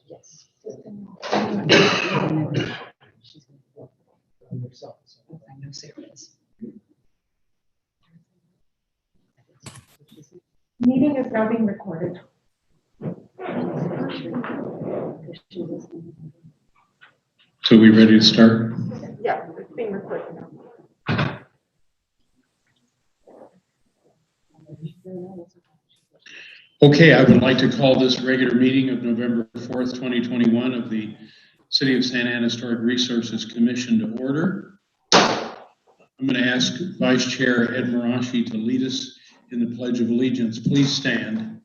Yes. Meeting is now being recorded. So we ready to start? Yeah, it's being recorded now. Okay, I would like to call this regular meeting of November 4th, 2021 of the City of Santa Ana Historic Resources Commission to order. I'm going to ask Vice Chair Ed Marashi to lead us in the Pledge of Allegiance. Please stand.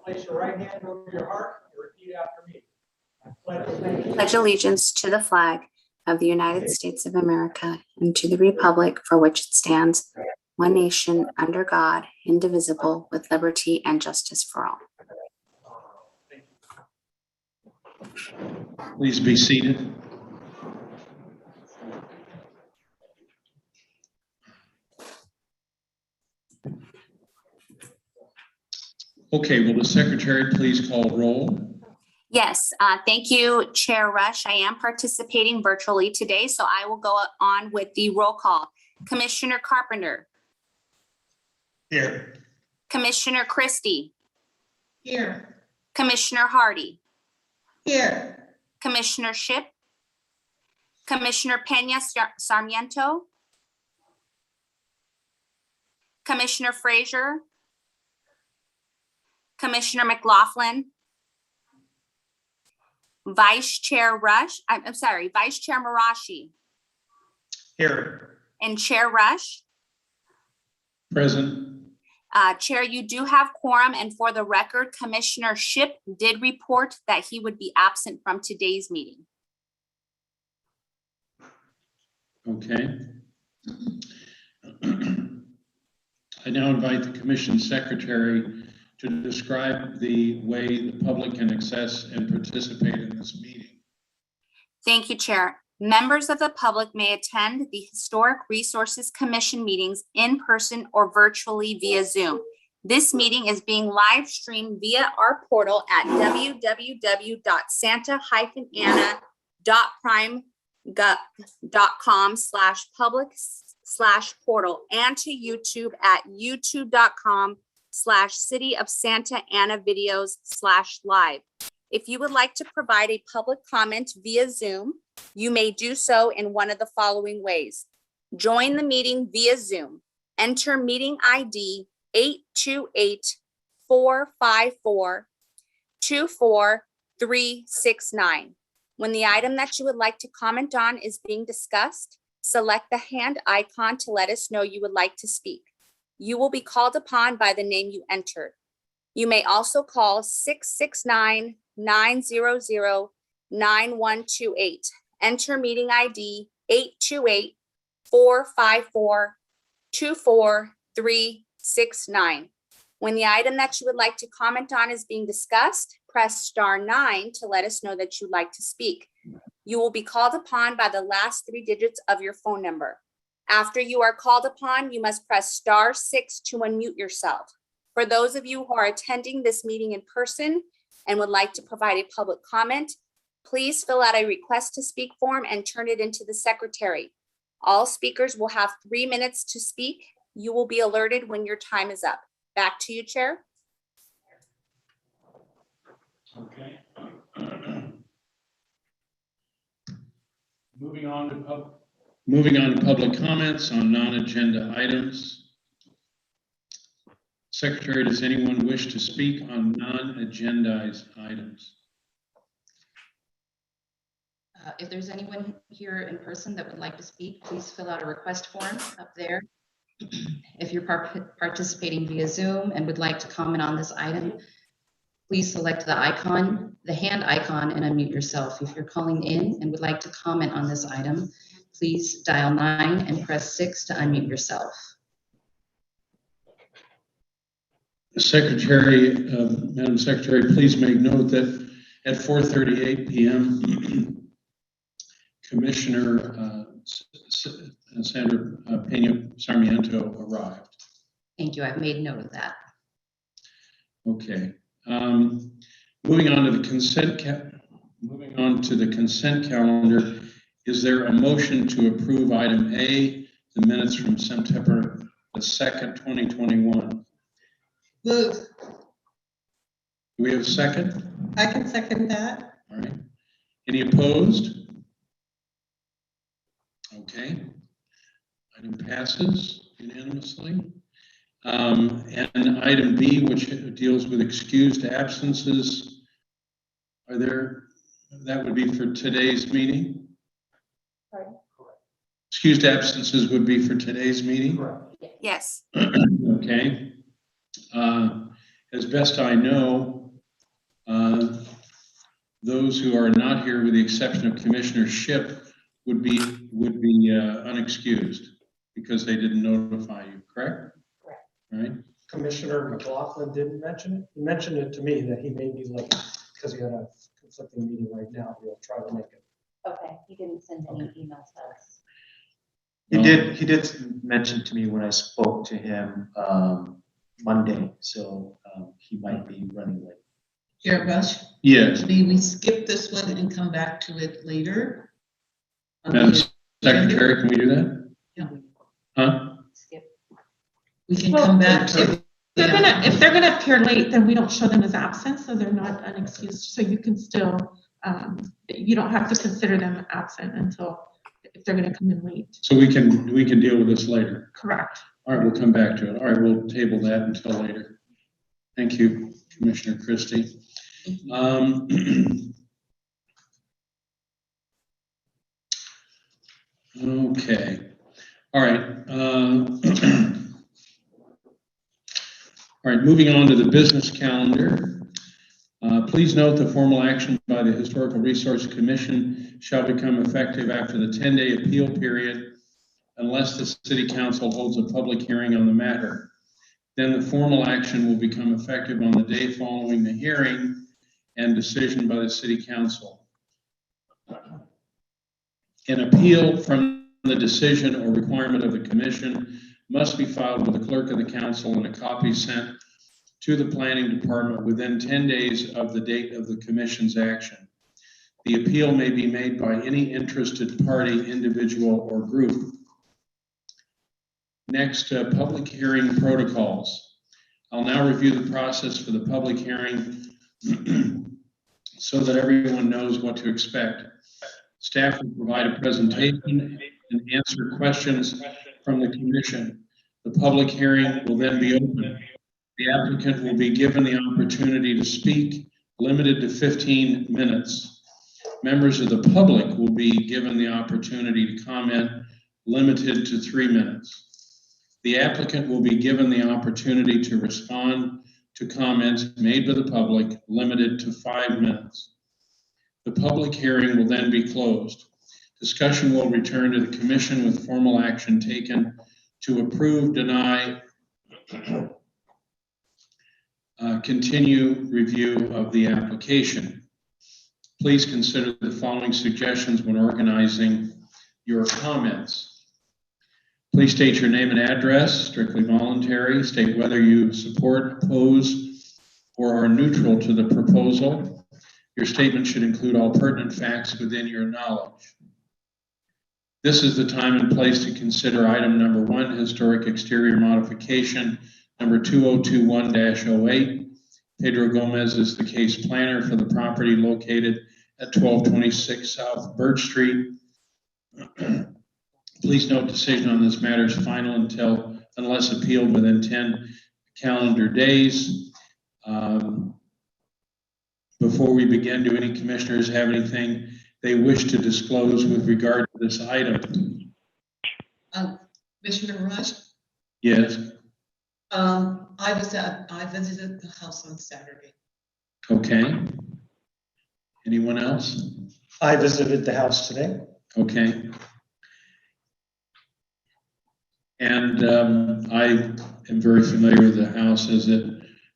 Place your right hand over your heart and repeat after me. Pledge allegiance to the flag of the United States of America and to the republic for which it stands, one nation, under God, indivisible, with liberty and justice for all. Please be seated. Okay, will the secretary please call roll? Yes, thank you, Chair Rush. I am participating virtually today, so I will go on with the roll call. Commissioner Carpenter. Here. Commissioner Christie. Here. Commissioner Hardy. Here. Commissioner Shipp. Commissioner Peña Sarmiento. Commissioner Frazier. Commissioner McLaughlin. Vice Chair Rush, I'm sorry, Vice Chair Marashi. Here. And Chair Rush. Present. Chair, you do have quorum, and for the record, Commissioner Shipp did report that he would be absent from today's meeting. Okay. I now invite the Commission Secretary to describe the way the public can access and participate in this meeting. Thank you, Chair. Members of the public may attend the Historic Resources Commission meetings in person or virtually via Zoom. This meeting is being live streamed via our portal at www.santa-ana.prime.com/public/portal and to YouTube at youtube.com/City of Santa Ana videos/live. If you would like to provide a public comment via Zoom, you may do so in one of the following ways. Join the meeting via Zoom. Enter meeting ID 828-454-24369. When the item that you would like to comment on is being discussed, select the hand icon to let us know you would like to speak. You will be called upon by the name you entered. You may also call 669-900-9128. Enter meeting ID 828-454-24369. When the item that you would like to comment on is being discussed, press *9 to let us know that you'd like to speak. You will be called upon by the last 3 digits of your phone number. After you are called upon, you must press *6 to unmute yourself. For those of you who are attending this meeting in person and would like to provide a public comment, please fill out a request to speak form and turn it into the secretary. All speakers will have 3 minutes to speak. You will be alerted when your time is up. Back to you, Chair. Okay. Moving on to public comments on non-agenda items. Secretary, does anyone wish to speak on non-agendized items? If there's anyone here in person that would like to speak, please fill out a request form up there. If you're participating via Zoom and would like to comment on this item, please select the hand icon, and unmute yourself. If you're calling in and would like to comment on this item, please dial 9 and press 6 to unmute yourself. Secretary, Madam Secretary, please make note that at 4:38 p.m., Commissioner Sandra Pena Sarmiento arrived. Thank you. I've made note of that. Okay. Moving on to the consent calendar. Is there a motion to approve item A, the minutes from September the 2nd, 2021? Move. Do we have a second? I can second that. All right. Any opposed? Okay. Item passes unanimously. And item B, which deals with excused absences, that would be for today's meeting? Right. Excused absences would be for today's meeting? Correct. Yes. Okay. As best I know, those who are not here, with the exception of Commissioner Shipp, would be unexcused because they didn't notify you, correct? Correct. Right? Commissioner McLaughlin didn't mention it. He mentioned it to me that he may be late because he had a conflicting meeting right now. He'll try to make it. Okay, he didn't send any emails to us. He did mention to me when I spoke to him Monday, so he might be running late. Chair Bush, Yes. may we skip this one and come back to it later? Madam Secretary, can we do that? Yeah. Huh? Skip. We can Well, come back to. If they're gonna appear late, then we don't show them as absent, so they're not unexcused. So you can still, you don't have to consider them absent until, if they're gonna come in late. So we can deal with this later. Correct. All right, we'll come back to it. All right, we'll table that until later. Thank you, Commissioner Christie. Okay. All right. All right, moving on to the business calendar. Please note the formal action by the Historical Resource Commission shall become effective after the 10-day appeal period unless the City Council holds a public hearing on the matter. Then the formal action will become effective on the day following the hearing and decision by the City Council. An appeal from the decision or requirement of the Commission must be filed with the Clerk of the Council and a copy sent to the Planning Department within 10 days of the date of the Commission's action. The appeal may be made by any interested party, individual, or group. Next, public hearing protocols. I'll now review the process for the public hearing so that everyone knows what to expect. Staff will provide a presentation and answer questions from the Commission. The public hearing will then be open. The applicant will be given the opportunity to speak, limited to 15 minutes. Members of the public will be given the opportunity to comment, limited to 3 minutes. The applicant will be given the opportunity to respond to comments made by the public, limited to 5 minutes. The public hearing will then be closed. Discussion will return to the Commission with formal action taken to approve, deny, continue review of the application. Please consider the following suggestions when organizing your comments. Please state your name and address, strictly voluntary. State whether you support, oppose, or are neutral to the proposal. Your statement should include all pertinent facts within your knowledge. This is the time and place to consider item number 1, historic exterior modification, number 2021-08. Pedro Gomez is the case planner for the property located at 1226 South Birch Street. Please note decision on this matter is final unless appealed within 10 calendar days. Before we begin, do any commissioners have anything they wish to disclose with regard to this item? Commissioner Rush, Yes. I visited the house on Saturday. Okay. Anyone else? I visited the house today. Okay. And I am very familiar with the house as it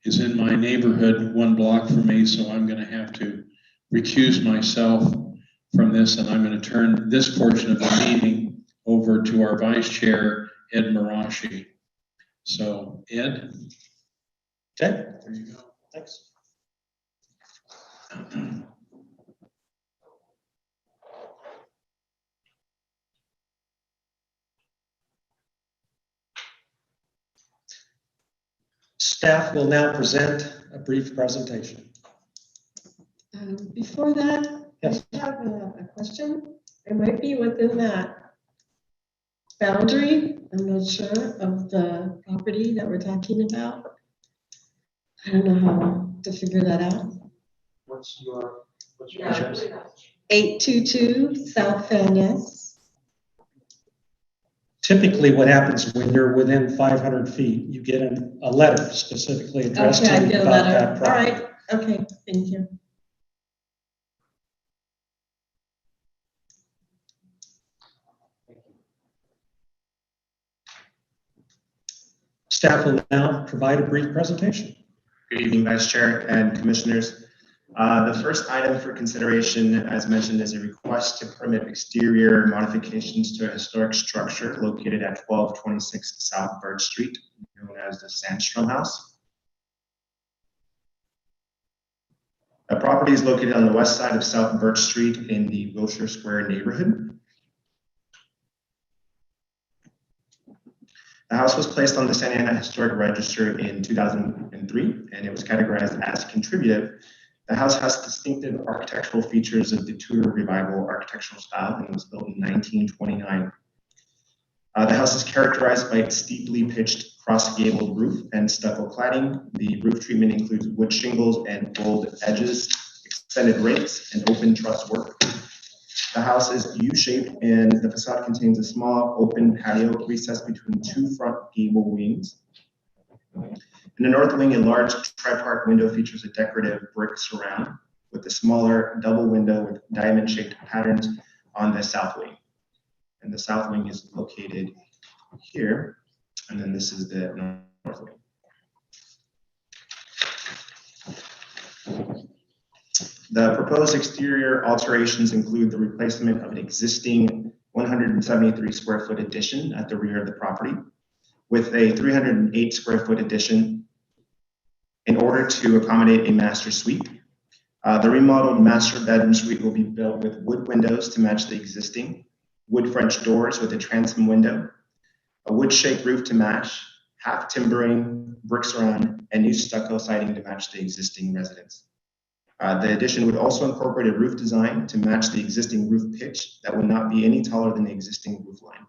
is in my neighborhood, 1 block from me, so I'm going to have to recuse myself from this, and I'm going to turn this portion of the meeting over to our Vice Chair, Ed Marashi. So, Ed, Okay, there you go. thanks. Staff will now present a brief presentation. Before that, Yes. I have a question. It might be within that boundary, I'm not sure, of the property that we're talking about. I don't know how to figure that out. What's your? 822 South Van Ness. Typically, what happens when you're within 500 feet, you get a letter specifically addressed Okay, to I you get a about letter. that All property. right, okay, thank you. Staff will now provide a brief presentation. Good evening, Vice Chair and Commissioners. The first item for consideration, as mentioned, is a request to permit exterior modifications to a historic structure located at 1226 South Birch Street, known as the Sandstrom House. The property is located on the west side of South Birch Street in the Wilshire Square neighborhood. The house was placed on the Santa Ana Historic Register in 2003, and it was categorized as contributive. The house has distinctive architectural features of the Tudor Revival architectural style and was built in 1929. The house is characterized by its steeply pitched cross-gabled roof and stucco cladding. The roof treatment includes wood shingles and gold edges, extended rakes, and open truss work. The house is U-shaped and the facade contains a small open patio recessed between two front gable wings. In the north wing, a large tripart window features a decorative brick surround with a smaller double window with diamond-shaped patterns on the south wing. And the south wing is located here, and then this is the north wing. The proposed exterior alterations include the replacement of an existing 173 square foot addition at the rear of the property with a 308 square foot addition in order to accommodate a master suite. The remodeled master bedroom suite will be built with wood windows to match the existing, wood French doors with a transom window, a wood shake roof to match, half timbering, brick surround, and new stucco siding to match the existing residence. The addition would also incorporate a roof design to match the existing roof pitch that would not be any taller than the existing roof line.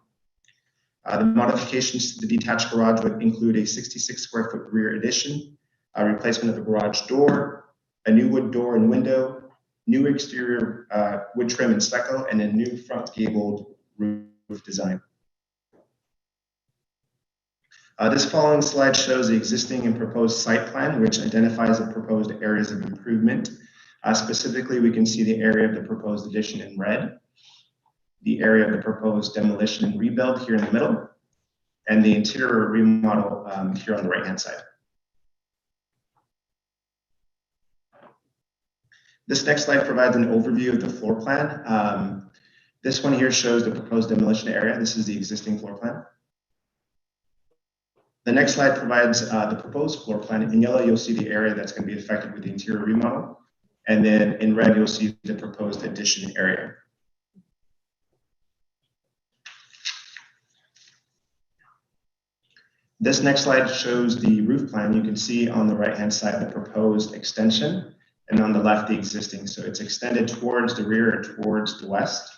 The modifications to the detached garage would include a 66 square foot rear addition, a replacement of the garage door, a new wood door and window, new exterior wood trim and stucco, and a new front gabled roof design. This following slide shows the existing and proposed site plan, which identifies the proposed areas of improvement. Specifically, we can see the area of the proposed addition in red, the area of the proposed demolition and rebuild here in the middle, and the interior remodel here on the right-hand side. This next slide provides an overview of the floor plan. This one here shows the proposed demolition area. This is the existing floor plan. The next slide provides the proposed floor plan. In yellow, you'll see the area that's going to be affected with the interior remodel. And then in red, you'll see the proposed addition area. This next slide shows the roof plan. You can see on the right-hand side the proposed extension, and on the left, the existing. So it's extended towards the rear or towards the west.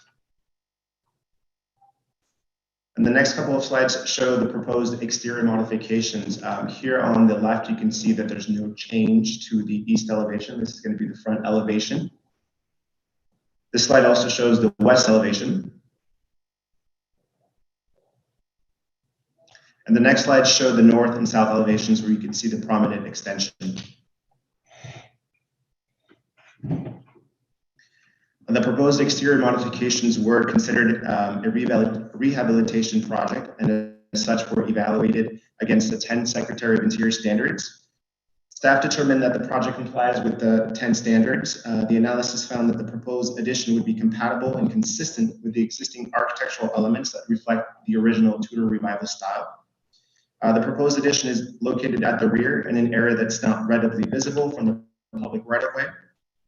And the next couple of slides show the proposed exterior modifications. Here on the left, you can see that there's no change to the east elevation. This is going to be the front elevation. This slide also shows the west elevation. And the next slides show the north and south elevations where you can see the prominent extension. The proposed exterior modifications were considered a rehabilitation project, and as such were evaluated against the 10 Secretary of Interior standards Staff determined that the project complies with the 10 standards. The analysis found that the proposed addition would be compatible and consistent with the existing architectural elements that reflect the original Tudor Revival style. The proposed addition is located at the rear in an area that's not readily visible from the public right-of-way.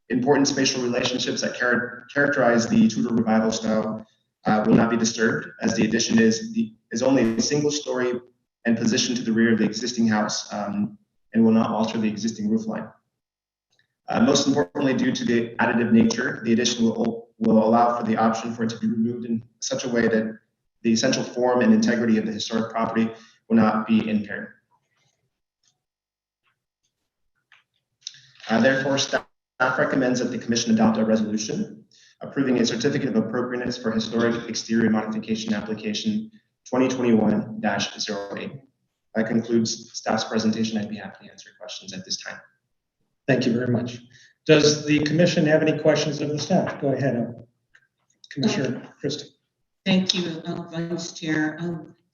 Important spatial relationships that characterize the Tudor Revival style will not be disturbed, as the addition is only a single story and positioned to the rear of the existing house, and will not alter the existing roof line. Most importantly, due to the additive nature, the addition will allow for the option for it to be removed in such a way that the essential form and integrity of the historic property will not be impaired. Therefore, staff recommends that the commission adopt a resolution approving a certificate of appropriateness for historic exterior modification application 2021-08. That concludes staff's presentation. I'd be happy to answer questions at this time. Thank you very much. Does the commission have any questions of the staff? Go ahead, Commissioner Christie. Thank you, Vice Chair.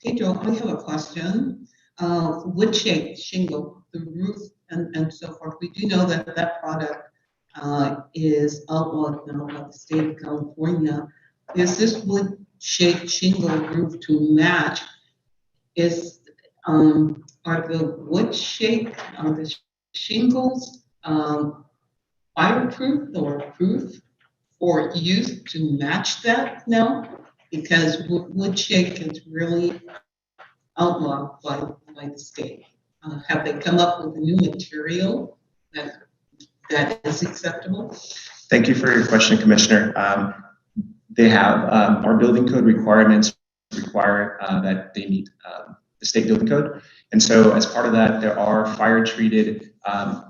Pedro, I have a question. Wood shake shingle, the roof and so forth. We do know that that product is outlawed now by the state of California. Is this wood shake shingle roof to match? Are the wood shake, are the shingles fireproof or proof for use to match that now? Because wood shake is really outlawed by the state. Have they come up with a new material that is acceptable? Thank you for your question, Commissioner. They have, our building code requirements require that they meet the state building code. And so as part of that, there are fire treated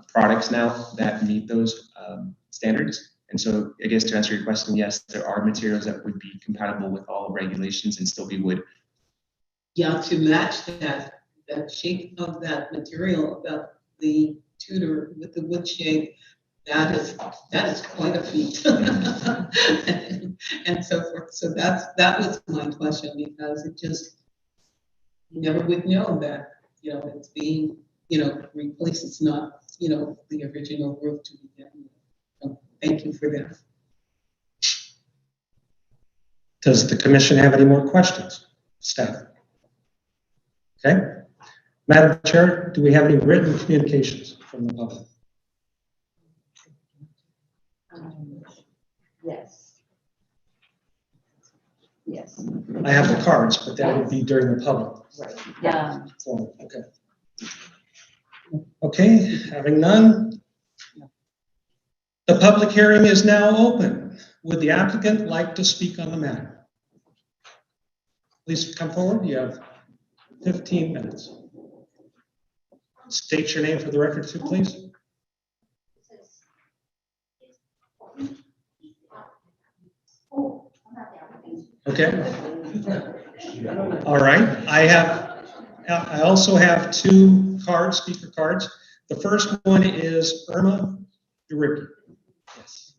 products now that meet those standards. And so I guess to answer your question, yes, there are materials that would be compatible with all regulations and still be wood. Yeah, to match that shape of that material, about the Tudor with the wood shake, that is quite a feat. and so forth. So that was my question, because it just, you never would know that, it's being, replaced. It's not, the original roof to begin with. So thank you for that. Does the commission have any more questions? Staff? Okay. Madam Chair, do we have any written communications from the public? Yes. Yes. I have the cards, but that would be during the public. Right. Yeah. Forum. Okay. Okay, having none. The public hearing is now open. Would the applicant like to speak on the matter? Please come forward. You have 15 minutes. State your name for the record too, please. Okay. All right. I also have two cards, speaker cards. The first one is Irma Duricki. Yes.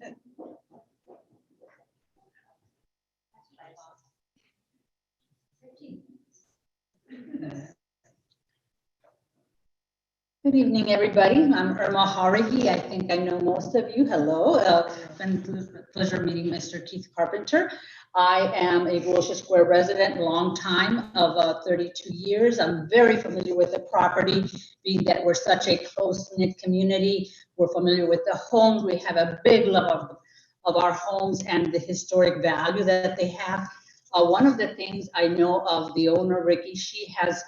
Good evening, everybody. I'm Irma Harigi. I think I know most of you. Hello. It's been a pleasure meeting Mr. Keith Carpenter. I am a Volusia Square resident, long time of 32 years. I'm very familiar with the property, being that we're such a close-knit community. We're familiar with the homes. We have a big love of our homes and the historic value that they have. One of the things I know of the owner, Ricky, she has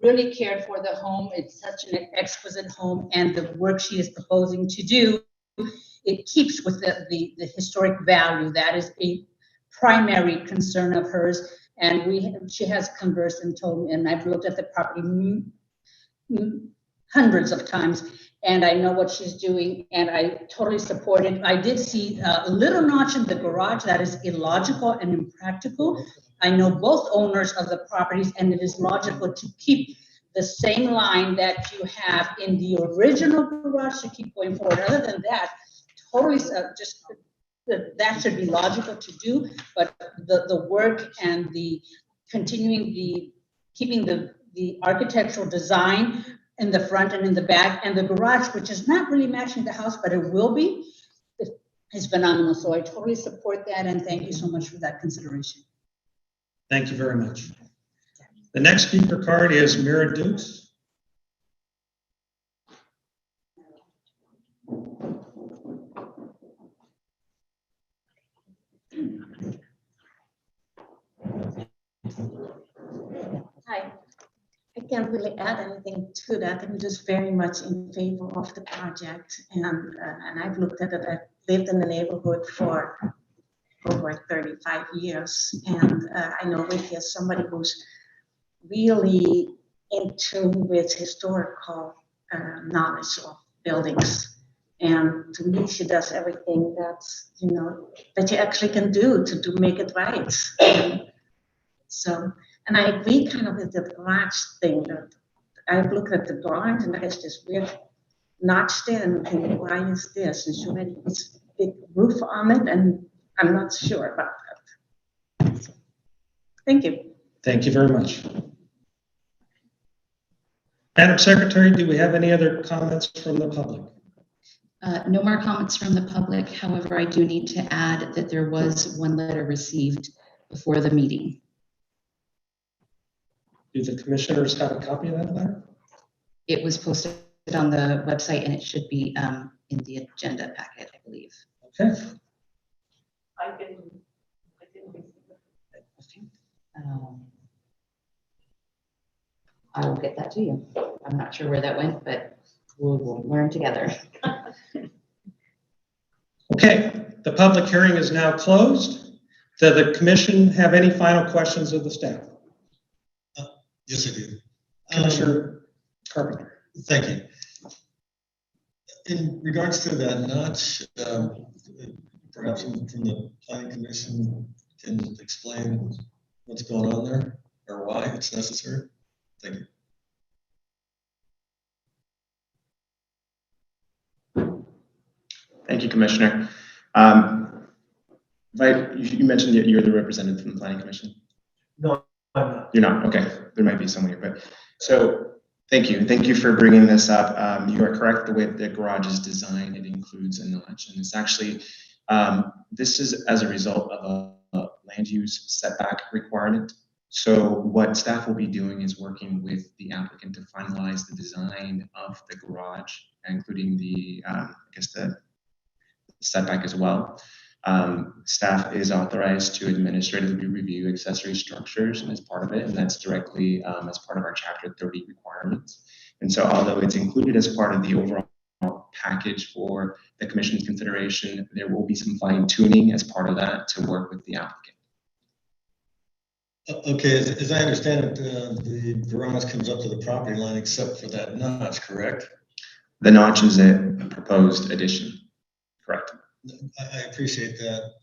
really cared for the home. It's such an exquisite home, and the work she is proposing to do, it keeps with the historic value. That is a primary concern of hers, and she has conversed and told me, and I've looked at the property hundreds of times, and I know what she's doing, and I totally support it. I did see a little notch in the garage that is illogical and impractical. I know both owners of the properties, and it is logical to keep the same line that you have in the original garage to keep going forward. Other than that, totally just that should be logical to do, but the work and the continuing keeping the architectural design in the front and in the back, and the garage, which is not really matching the house, but it will be, is phenomenal. So I totally support that, and thank you so much for that consideration. Thank you very much. The next speaker card is Mira Dukes. Hi. I can't really add anything to that. I'm just very much in favor of the project, and I've looked at it. I've lived in the neighborhood for over 35 years, and I know Ricky is somebody who's really in tune with historical knowledge of buildings. And to me, she does everything that's, that you actually can do to make it right. And I agree kind of with the garage thing. I've looked at the garage and there's this weird notch there, and why is this? And she already puts a big roof on it, and I'm not sure about that. So, thank you. Thank you very much. Madam Secretary, do we have any other comments from the public? No more comments from the public. However, I do need to add that there was one letter received before the meeting. Do the commissioners have a copy of that letter? It was posted on the website, and it should be in the agenda packet, I believe. Okay. I didn't receive it. I will get that to you. I'm not sure where that went, but we'll learn together. Okay, the public hearing is now closed. Does the commission have any final questions of the staff? Yes, I do. Commissioner Carpenter. Thank you. In regards to that notch, perhaps from the planning commission can explain what's going on there or why it's necessary. Thank you. Thank you, Commissioner. You mentioned that you're the representative from the Planning Commission. No, I'm not. You're not. Okay, there might be someone here, but so thank you. Thank you for bringing this up. You are correct. The way the garage is designed, it includes a notch, and it's actually this is as a result of a land use setback requirement. So what staff will be doing is working with the applicant to finalize the design of the garage, including the I guess the setback as well. Staff is authorized to administratively review accessory structures as part of it, and that's directly as part of our Chapter 30 requirements. And so although it's included as part of the overall package for the commission's consideration, there will be some fine tuning as part of that to work with the applicant. Okay, as I understand it, the garage comes up to the property line except for that notch, correct? The notch is a proposed addition, correct? I appreciate that.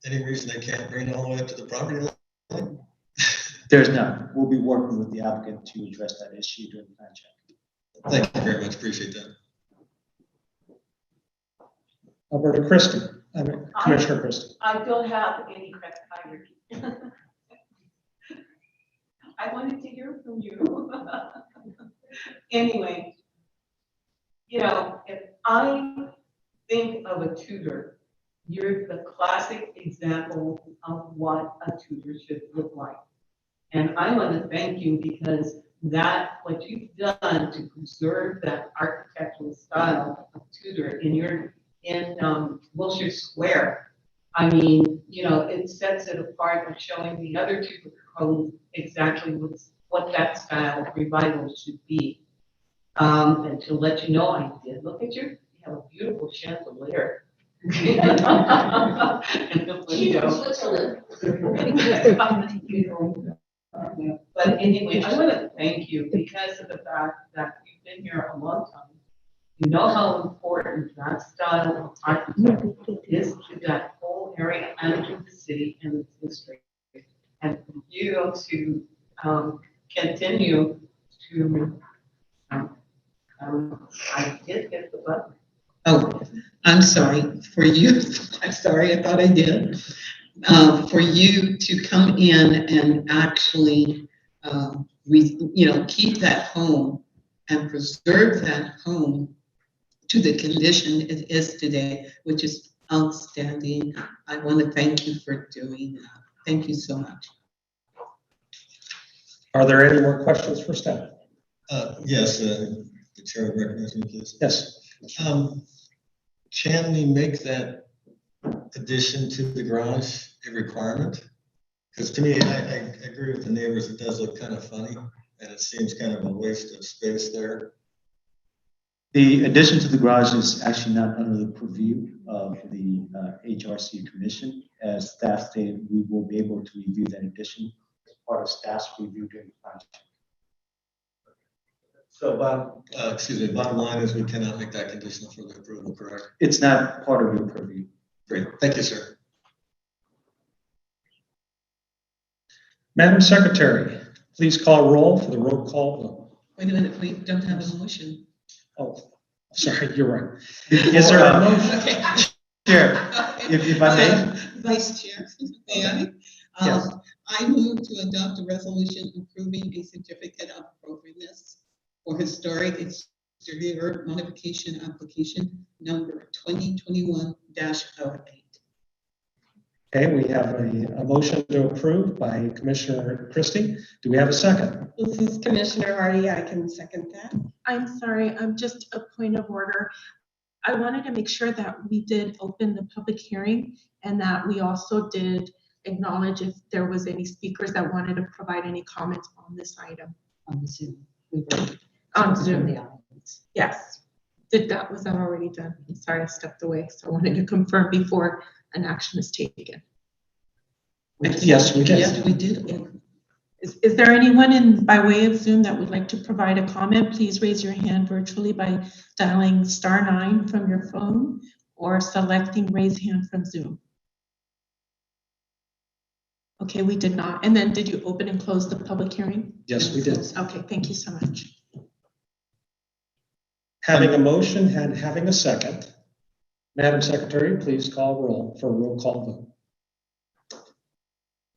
Any reason they can't bring it all the way up to the property line? There's none. We'll be working with the applicant to address that issue during the plan check. Thank you very much. Appreciate that. Alberta Christie, Commissioner Christie. I don't have any questions. I wanted to hear from you. Anyway, if I think of a tutor, you're the classic example of what a tutor should look like. And I want to thank you because what you've done to preserve that architectural style of Tudor in Wilshire Square, I mean, it sets it apart of showing the other Tudor homes exactly what that style of revival should be. And to let you know, I did look at you have a beautiful chandelier. And the window. But anyway, I want to thank you because of the fact that you've been here a long time. You know how important that style of architecture is to that whole area and to the city and its history. And for you to continue to, I did hit the button. Oh, I'm sorry for you. I'm sorry, I thought I did. For you to come in and actually, keep that home and preserve that home to the condition it is today, which is outstanding. I want to thank you for doing that. Thank you so much. Are there any more questions for staff? Yes, the chair would recognize me, please. Yes. Can we make that addition to the garage a requirement? Because to me, I agree with the neighbors, it does look kind of funny, and it seems kind of a waste of space there. The addition to the garage is actually not under the purview of the HRC commission. As staff stated, we will be able to review that addition as part of staff's review during the project. So, Excuse me, bottom line is we cannot make that conditional for the approval, correct? it's not part of your purview. Great, thank you, sir. Madam Secretary, please call roll for the roll call vote. Wait a minute, we don't have a motion. Oh, sorry, you're right. Is there a motion? Okay. Chair, if I may. Vice Chair, may I? Yes. I move to adopt a resolution approving a certificate of appropriateness for historic exterior modification application number 2021-08. Okay, we have a motion to approve by Commissioner Christie. Do we have a second? This is Commissioner Hardy. I can second that. I'm sorry, just a point of order. I wanted to make sure that we did open the public hearing and that we also did acknowledge if there was any speakers that wanted to provide any comments on this item. On Zoom. We were On from Zoom, the audience. yes. Was that already done? I'm sorry, I stepped away, so I wanted to confirm before an action is taken. Yes, we did. Yes, we did. Is there anyone by way of Zoom that would like to provide a comment? Please raise your hand virtually by dialing *9 from your phone or selecting raise hand from Zoom. Okay, we did not. And then did you open and close the public hearing? Yes, we did. Okay, thank you so much. Having a motion and having a second, Madam Secretary, please call roll for a roll call vote.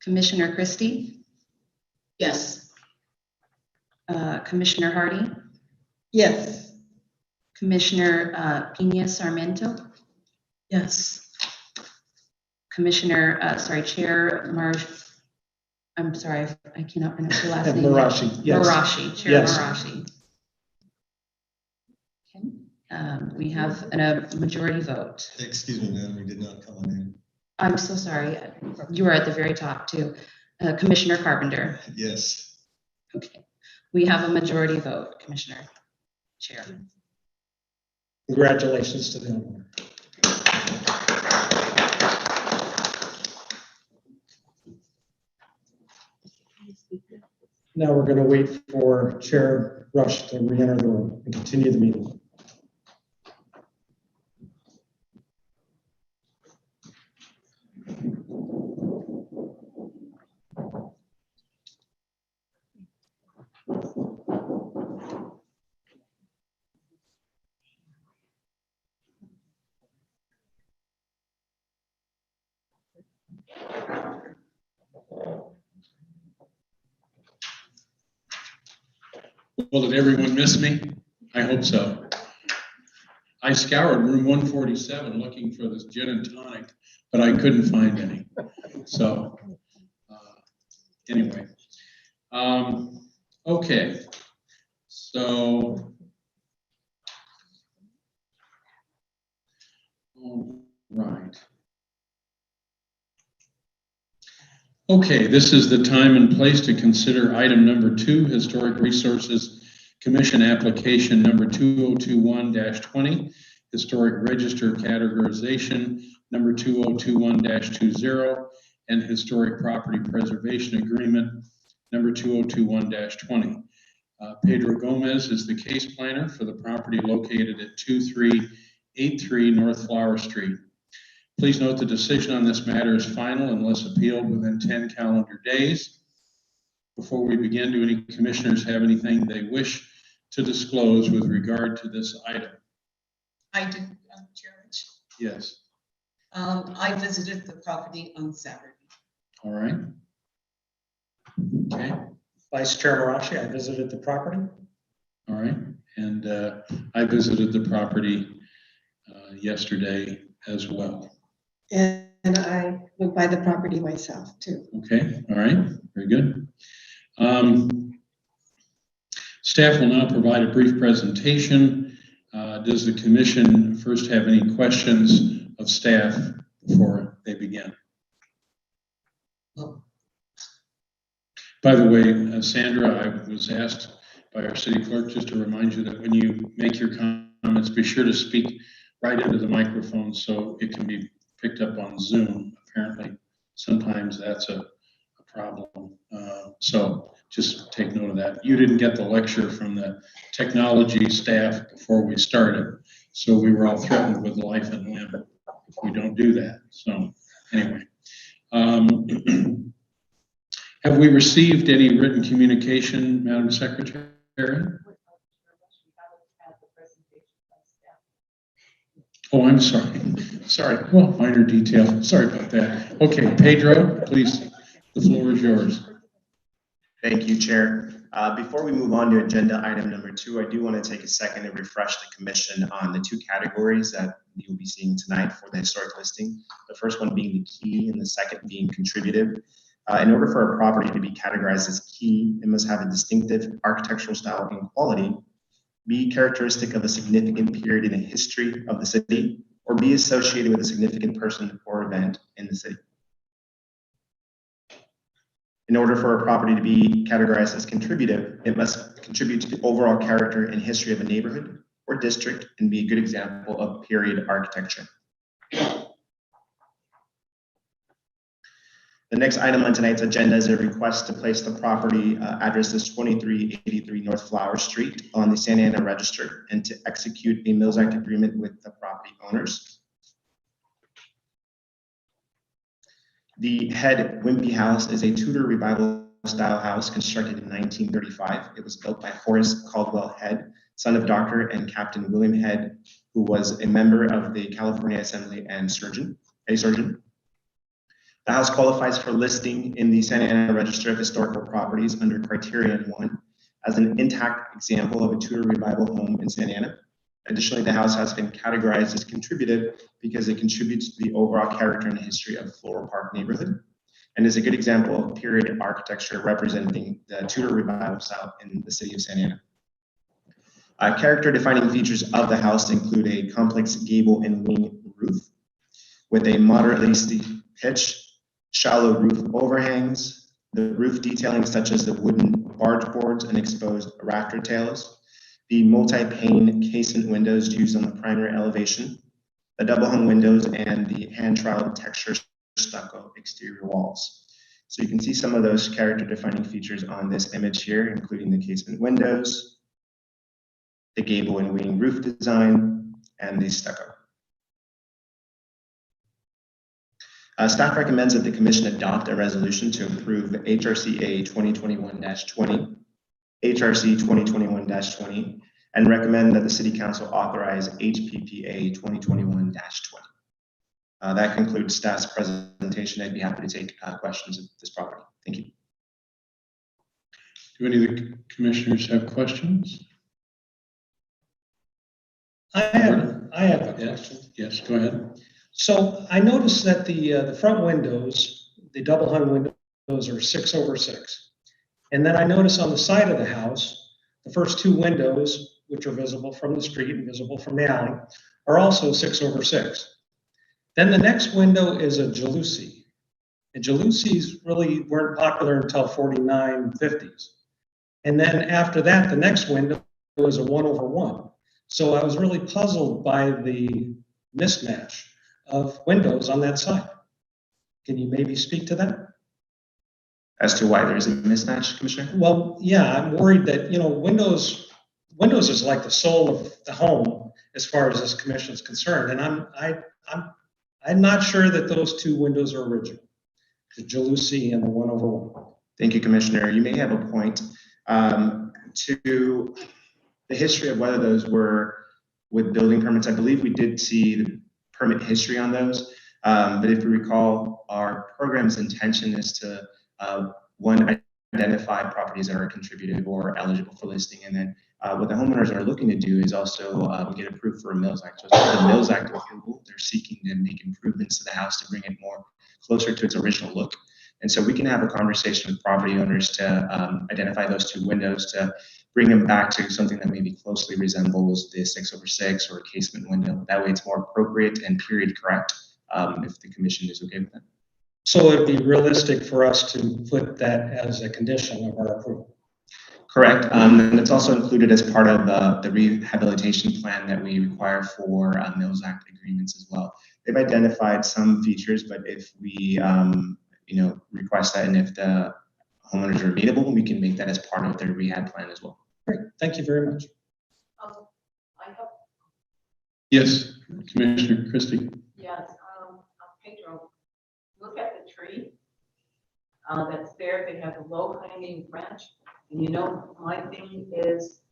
Commissioner Christie, Yes. Commissioner Hardy, Yes. Commissioner Pena Sarmiento, Yes. Chair I'm sorry, I cannot pronounce your last name. Marashi, yes. Marashi, Chair Yes. Marashi. Okay, we have a majority vote. Excuse me, madam, you did not call my name. I'm so sorry, you were at the very top too. Commissioner Carpenter. Yes. Okay, we have a majority vote, Commissioner Chair. Congratulations to the homeowner. Now we're going to wait for Chair Rush to re-enter the room and continue the meeting. Well, did everyone miss me? I hope so. I scoured room 147 looking for this gin and tonic, but I couldn't find any. So, anyway. Okay. So, all right. Okay, this is the time and place to consider item number 2, Historic Resources Commission application number 2021-20, Historic Register categorization number 2021-20, and Historic Property Preservation Agreement number 2021-20. Pedro Gomez is the case planner for the property located at 2383 North Flower Street. Please note the decision on this matter is final unless appealed within 10 calendar days. Before we begin, do any commissioners have anything they wish to disclose with regard to this item? I do, Chair Rich. Yes. I visited the property on Saturday. All right. Okay. Vice Chair Marashi, I visited the property. All right. And I visited the property yesterday as well. And I went by the property myself too. Okay, all right, very good. Staff will now provide a brief presentation. Does the commission first have any questions of staff before they begin? By the way, Sandra, I was asked by our city clerk just to remind you that when you make your comments, be sure to speak right into the microphone so it can be picked up on Zoom. Apparently, sometimes that's a problem. So just take note of that. You didn't get the lecture from the technology staff before we started, so we were all threatened with life and limb if we don't do that. So anyway, have we received any written communication, Madam Secretary? Oh, I'm sorry. Sorry. Well, minor detail. Sorry about that. Okay, Pedro, please, the floor is yours. Thank you, Chair. Before we move on to agenda item number 2, I do want to take a second to refresh the commission on the 2 categories that you'll be seeing tonight for the historic listing. The first one being the key and the second being contributive. In order for a property to be categorized as key, it must have a distinctive architectural style and quality, be characteristic of a significant period in the history of the city, or be associated with a significant person or event in the city. In order for a property to be categorized as contributive, it must contribute to the overall character and history of a neighborhood or district and be a good example of period architecture. The next item on tonight's agenda is a request to place the property address is 2383 North Flower Street on the Santa Ana Register and to execute a Mills Act agreement with the property owners. The Head Wimpy House is a Tudor Revival style house constructed in 1935. It was built by Horace Caldwell Head, son of Dr. and Captain William Head, who was a member of the California Assembly and a surgeon. The house qualifies for listing in the Santa Ana Register of Historical Properties under Criterion 1 as an intact example of a Tudor Revival home in Santa Ana. Additionally, the house has been categorized as contributive because it contributes to the overall character and history of the Floral Park neighborhood and is a good example of period architecture representing the Tudor Revival style in the city of Santa Ana. Character defining features of the house include a complex gable and wing roof with a moderately steep pitch, shallow roof overhangs, the roof detailing such as the wooden barge boards and exposed rafter tails, the multi-pane casement windows used on the primary elevation, the double hung windows, and the hand-troweled texture stucco exterior walls. So you can see some of those character defining features on this image here, including the casement windows, the gable and wing roof design, and the stucco. Staff recommends that the Commission adopt a resolution to approve the HRCA 2021-20, HRC 2021-20, and recommend that the City Council authorize HPPA 2021-20. That concludes staff's presentation. I'd be happy to take questions of this property. Thank you. Do any of the commissioners have questions? I have a question. Yes, go ahead. So I noticed that the front windows, the double hung windows are 6 over 6. And then I notice on the side of the house, the first 2 windows, which are visible from the street and visible from the alley, are also 6 over 6. Then the next window is a jalousie. And jalousies really weren't popular until 49, 50s. And then after that, the next window is a 1 over 1. So I was really puzzled by the mismatch of windows on that side. Can you maybe speak to that? As to why there's a mismatch, Commissioner? Well, yeah, I'm worried that, windows is like the soul of the home as far as this commission is concerned. And I'm not sure that those 2 windows are original, the jalousie and the 1 over 1. Thank you, Commissioner. You may have a point. To the history of whether those were with building permits, I believe we did see the permit history on those. But if you recall, our program's intention is to, one, identify properties that are contributive or eligible for listing, and then What the homeowners are looking to do is also get approved for a Mills Act. So as part of the Mills Act approval, they're seeking to make improvements to the house to bring it more closer to its original look. And so we can have a conversation with property owners to identify those two windows to bring them back to something that maybe closely resembles the 6/6 or a casement window. That way it's more appropriate and period correct, if the commission is okay with that. So it'd be realistic for us to put that as a condition of our approval. Correct. And it's also included as part of the rehabilitation plan that we require for Mills Act agreements as well. They've identified some features, but if we request that and if the homeowners are amenable, we can make that as part of their rehab plan as well. Great, thank you very much. I have, Yes, Commissioner Christie. yes, Pedro, look at the tree that's there. They have a low hanging branch. And you know, my thing is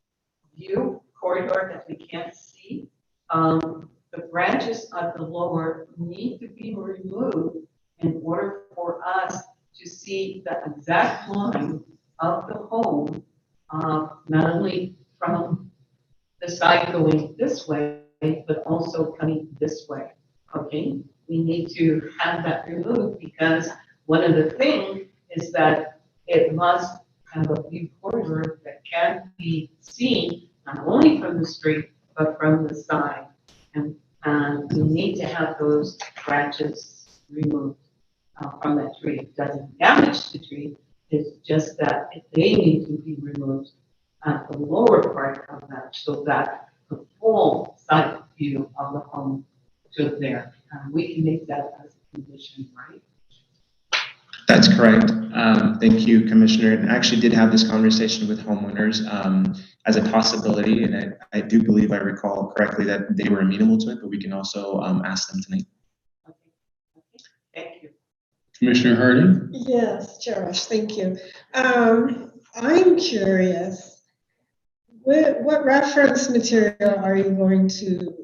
view corridor that we can't see. The branches of the lower need to be removed in order for us to see the exact line of the home, not only from the side going this way, but also coming this way, okay? We need to have that removed because one of the things is that it must have a view corridor that can be seen not only from the street, but from the side. And we need to have those branches removed from that tree. It doesn't damage the tree, it's just that they need to be removed at the lower part of that so that the full side view of the home to there. We can make that as a condition, right? That's correct. Thank you, Commissioner. And I actually did have this conversation with homeowners as a possibility, and I do believe I recall correctly that they were amenable to it, but we can also ask them tonight. Okay. Thank you. Commissioner Harding? Yes, Chair Rush, thank you. I'm curious, what reference material are you going to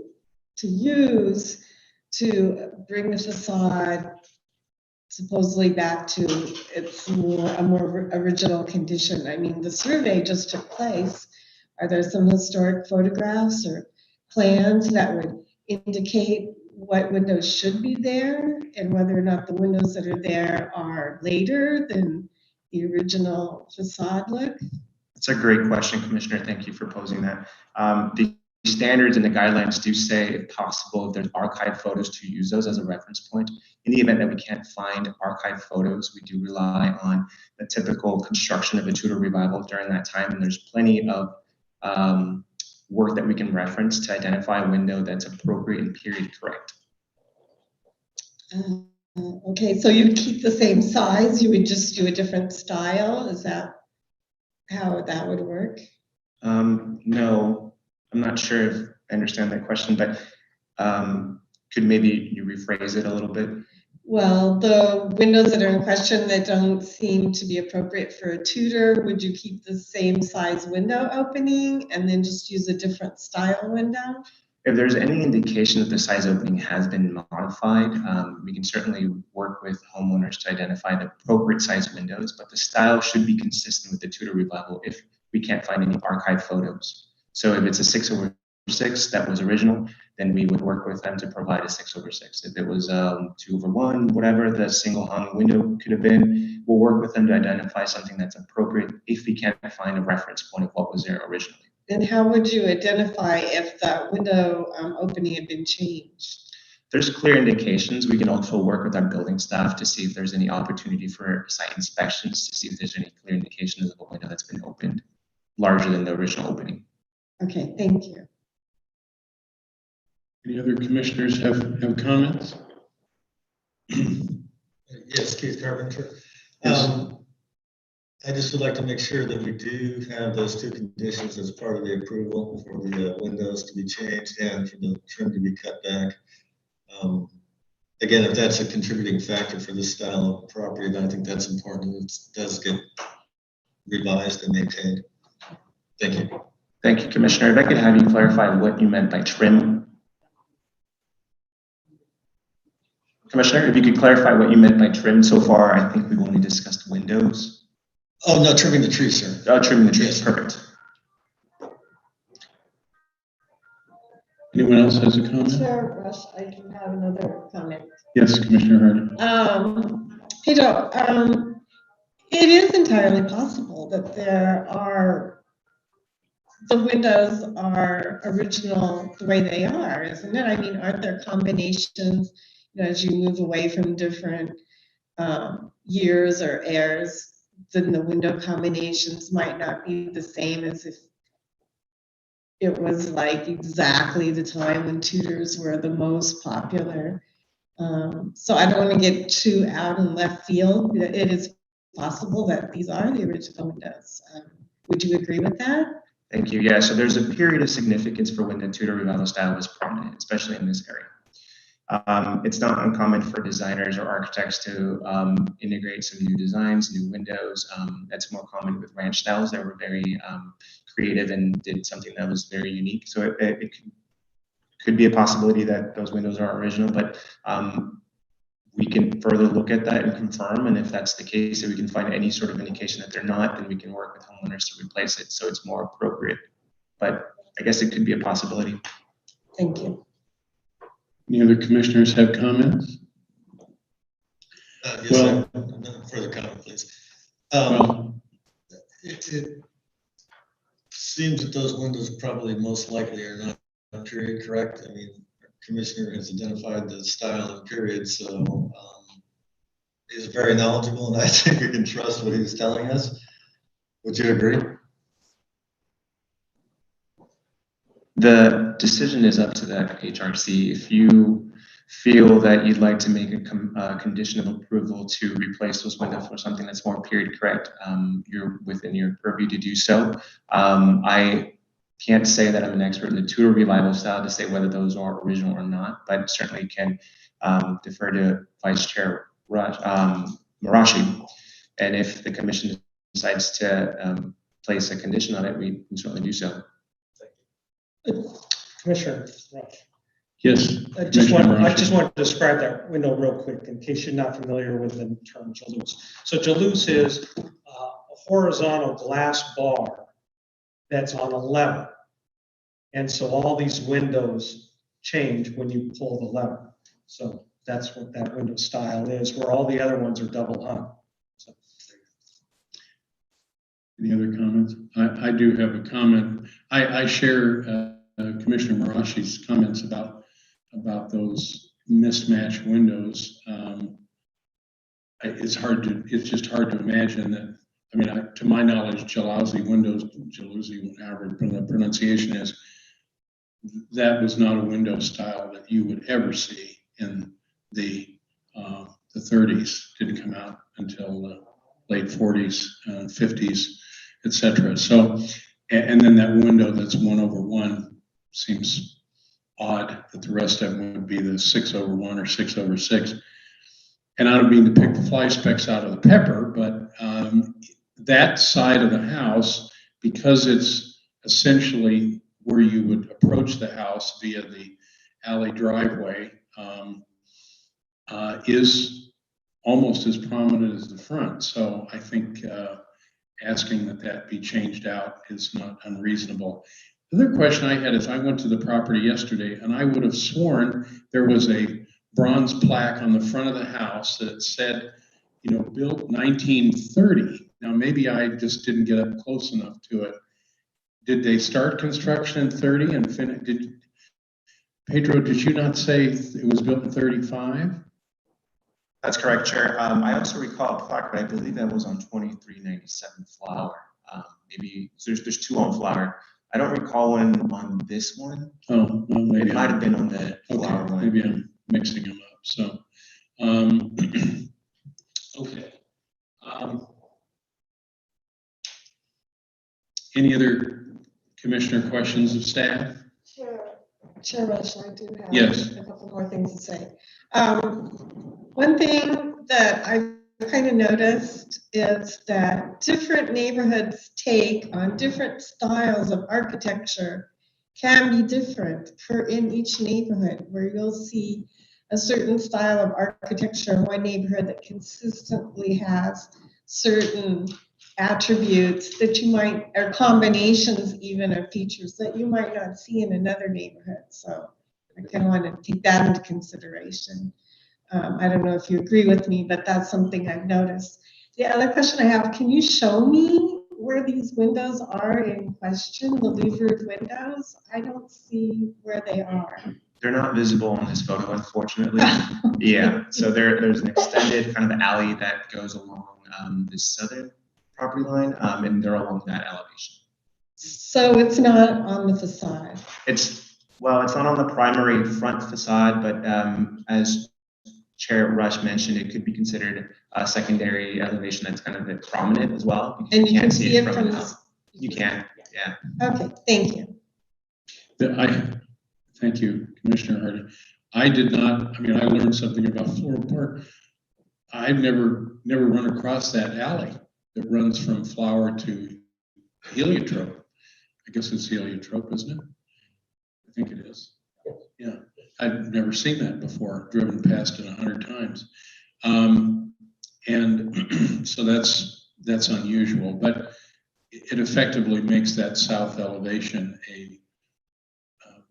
use to bring the facade supposedly back to its more original condition? I mean, the survey just took place. Are there some historic photographs or plans that would indicate what windows should be there and whether or not the windows that are there are later than the original facade look? That's a great question, Commissioner. Thank you for posing that. The standards and the guidelines do say, if possible, if there's archived photos, to use those as a reference point. In the event that we can't find archived photos, we do rely on the typical construction of a Tudor revival during that time, and there's plenty of work that we can reference to identify a window that's appropriate and period correct. Okay, so you'd keep the same size, you would just do a different style? Is that how that would work? No, I'm not sure if I understand that question, but could maybe you rephrase it a little bit? Well, the windows that are in question that don't seem to be appropriate for a Tudor, would you keep the same size window opening and then just use a different style window? If there's any indication that the size opening has been modified, we can certainly work with homeowners to identify the appropriate size windows, but the style should be consistent with the Tudor revival if we can't find any archived photos. So if it's a 6/6 that was original, then we would work with them to provide a 6/6. If it was 2/1, whatever the single hung window could have been, we'll work with them to identify something that's appropriate if we can't find a reference point of what was there originally. And how would you identify if the window opening had been changed? There's clear indications. We can also work with our building staff to see if there's any opportunity for site inspections to see if there's any clear indications of a window that's been opened larger than the original opening. Okay, thank you. Any other commissioners have comments? Yes, Keith Carpenter. Yes. I just would like to make sure that we do have those two conditions as part of the approval for the windows to be changed and for the trim to be cut back. Again, if that's a contributing factor for this style of property, then I think that's important. It does get revised and maintained. Thank you. Thank you, Commissioner. If I could have you clarify what you meant by trim. Commissioner, if you could clarify what you meant by trim. So far, I think we've only discussed windows. Oh, no, trimming the trees, sir. Oh, trimming the trees, Yes. perfect. Anyone else has a comment? Chair Rush, I do have another comment. Yes, Commissioner Hardy. Pedro, it is entirely possible that the windows are original the way they are, isn't it? I mean, aren't there combinations, as you move away from different years or eras, then the window combinations might not be the same as if it was like exactly the time when Tudors were the most popular. So I don't want to get too out in left field. It is possible that these are the original windows. Would you agree with that? Thank you. Yeah, so there's a period of significance for when the Tudor Revival style was prominent, especially in this area. It's not uncommon for designers or architects to integrate some new designs, new windows. That's more common with ranch styles that were very creative and did something that was very unique. So it could be a possibility that those windows are original, but we can further look at that and confirm. And if that's the case, if we can find any sort of indication that they're not, then we can work with homeowners to replace it so it's more appropriate. But I guess it could be a possibility. Thank you. Any other commissioners have comments? Yes, Well- further comment, please. Well, It seems that those windows probably most likely are not period correct. I mean, our Commissioner has identified the style and period, so he's very knowledgeable, and I think we can trust what he's telling us. Would you agree? The decision is up to the HRC. If you feel that you'd like to make a condition of approval to replace those windows for something that's more period correct, you're within your purview to do so. I can't say that I'm an expert in the Tudor Revival style to say whether those are original or not, but certainly can defer to Vice Chair Marashi. And if the commission decides to place a condition on it, we can certainly do so. Commissioner Rush. yes. I just want Commissioner to describe that window real quick in case you're not familiar with the term Jalous. So Jalous is a horizontal glass bar that's on a level. And so all these windows change when you pull the lever. So that's what that window style is, where all the other ones are double hung. So. Any other comments? I do have a comment. I share Commissioner Marashi's comments about those mismatched windows. It's just hard to imagine that. I mean, to my knowledge, Jalousi windows, however the pronunciation is, that was not a window style that you would ever see in the 30s. Didn't come out until the late 40s, 50s, etc. So, and then that window that's 1/1 seems odd that the rest of them would be the 6/1 or 6/6. And I don't mean to pick the fly specks out of the pepper, but that side of the house, because it's essentially where you would approach the house via the alley driveway, is almost as prominent as the front. So I think asking that be changed out is not unreasonable. The other question I had is I went to the property yesterday and I would have sworn there was a bronze plaque on the front of the house that said, built 1930. Now, maybe I just didn't get up close enough to it. Did they start construction in 30 and finish? Pedro, did you not say it was built in 35? That's correct, Chair. I also recall a plaque, but I believe that was on 2397 Flower. Maybe there's two on Flower. I don't recall one on this one. Oh, well, maybe It might have been on the Flower one. Maybe I'm mixing them up. So, okay. Any other commissioner questions of staff? Chair Rush, I do have Yes. a couple more things to say. One thing that I kind of noticed is that different neighborhoods take on different styles of architecture can be different in each neighborhood, where you'll see a certain style of architecture in one neighborhood that consistently has certain attributes that you might, or combinations even of features that you might not see in another neighborhood. So I kind of want to take that into consideration. I don't know if you agree with me, but that's something I've noticed. The other question I have, can you show me where these windows are in question, the louvered windows? I don't see where they are. They're not visible on this photo, unfortunately. Yeah, so there's an extended kind of alley that goes along the southern property line, and they're along that elevation. So it's not on the facade. It's not on the primary front facade, but as Chair Rush mentioned, it could be considered a secondary elevation that's kind of prominent as well. Because And you can't can see it from the this. You can, yeah. Okay, thank you. Thank you, Commissioner Hardy. I did not, I mean, I learned something about Floral Park. I've never run across that alley that runs from Flower to Heliotrope. I guess it's Heliotrope, isn't it? I think it is. Yeah, I've never seen that before, driven past it 100 times. And so that's unusual, but it effectively makes that south elevation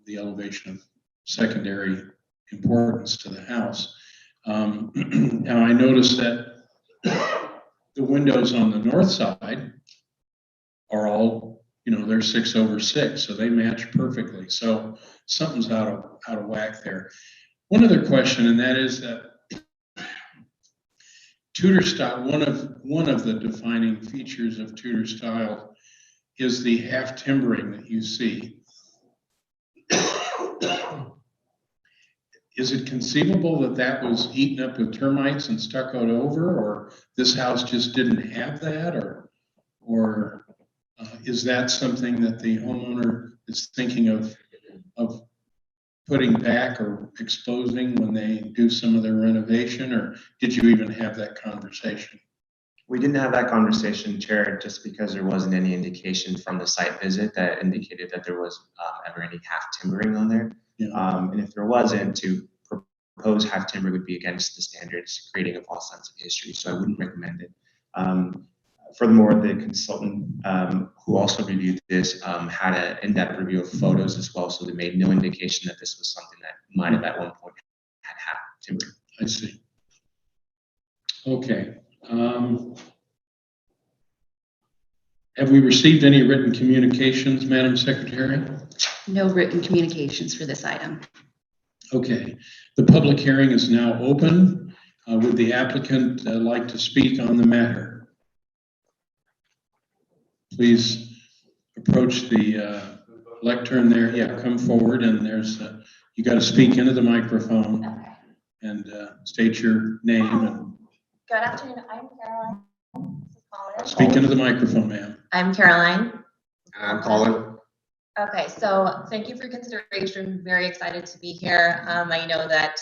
the elevation of secondary importance to the house. Now I noticed that the windows on the north side are all, they're 6/6, so they match perfectly. So something's out of whack there. One other question, and that is that Tudor style, one of the defining features of Tudor style is the half timbering that you see. Is it conceivable that that was eaten up with termites and stuccoed over, or this house just didn't have that, or is that something that the homeowner is thinking of putting back or exposing when they do some of their renovation, or did you even have that conversation? We didn't have that conversation, Chair, just because there wasn't any indication from the site visit that indicated that there was ever any half timbering on there. Yeah. And if there wasn't, to propose half timber would be against the standards, creating a false sense of history. So I wouldn't recommend it. Furthermore, the consultant who also reviewed this had an in-depth review of photos as well, so they made no indication that this was something that might have at one point had half timber. I see. Okay. Have we received any written communications, Madam Secretary? No written communications for this item. Okay. The public hearing is now open. Would the applicant like to speak on the matter? Please approach the lectern there. Yeah, come forward, and there's you got to speak into the microphone. Okay. And state your name and Good afternoon. I'm Caroline. This is Colin. speak into the microphone, ma'am. I'm Caroline. I'm Colin. Okay, so thank you for your consideration. Very excited to be here. I know that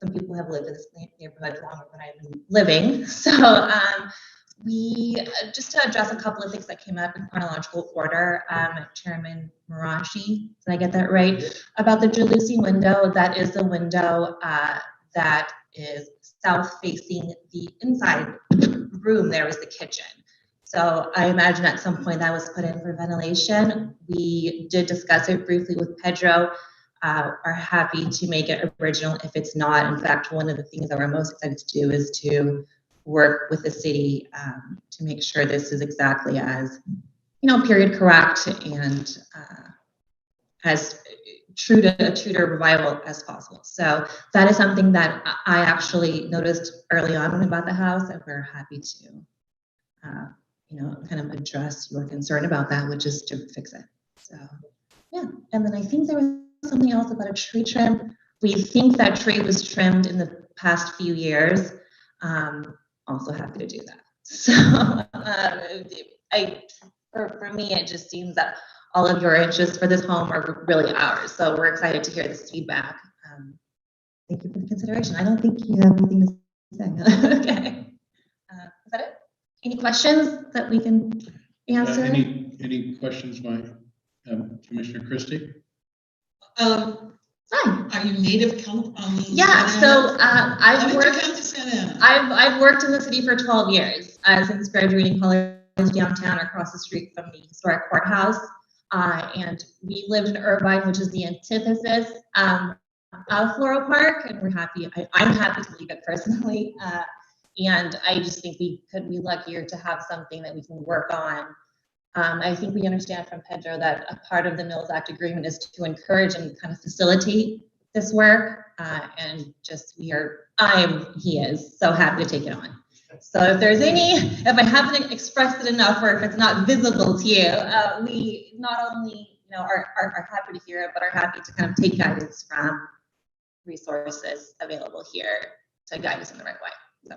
some people have lived in this neighborhood longer than I've been living. So we just to address a couple of things that came up in chronological order. Chairman Marashi, did I get that right? About the Jalousie window, that is the window that is south facing the inside room. There is the kitchen. So I imagine at some point that was put in for ventilation. We did discuss it briefly with Pedro, are happy to make it original if it's not. In fact, one of the things that we're most excited to do is to work with the city to make sure this is exactly as, period correct and as true to a Tudor revival as possible. So that is something that I actually noticed early on when I bought the house, and we're happy to kind of address your concern about that, which is to fix it. So, yeah. And then I think there was something else about a tree trim. We think that tree was trimmed in the past few years. Also happy to do that. So, for me, it just seems that all of your interests for this home are really ours. So we're excited to hear this feedback. Thank you for the consideration. I don't think you have anything to say. Okay. Is that it? Any questions that we can answer? Any questions by Commissioner Christie? Hi. Are you native Yeah, so I've worked worked in the city for 12 years since graduating college downtown or across the street from the historic courthouse. And we live in Irvine, which is the antithesis of Floral Park, and we're happy. I'm happy to leave it personally. And I just think we could be luckier to have something that we can work on. I think we understand from Pedro that a part of the Mills Act agreement is to encourage and kind of facilitate this work. And just he is so happy to take it on. So if there's if I haven't expressed it enough or if it's not visible to you, we not only are happy to hear it, but are happy to kind of take guidance from resources available here to guide us in the right way. So.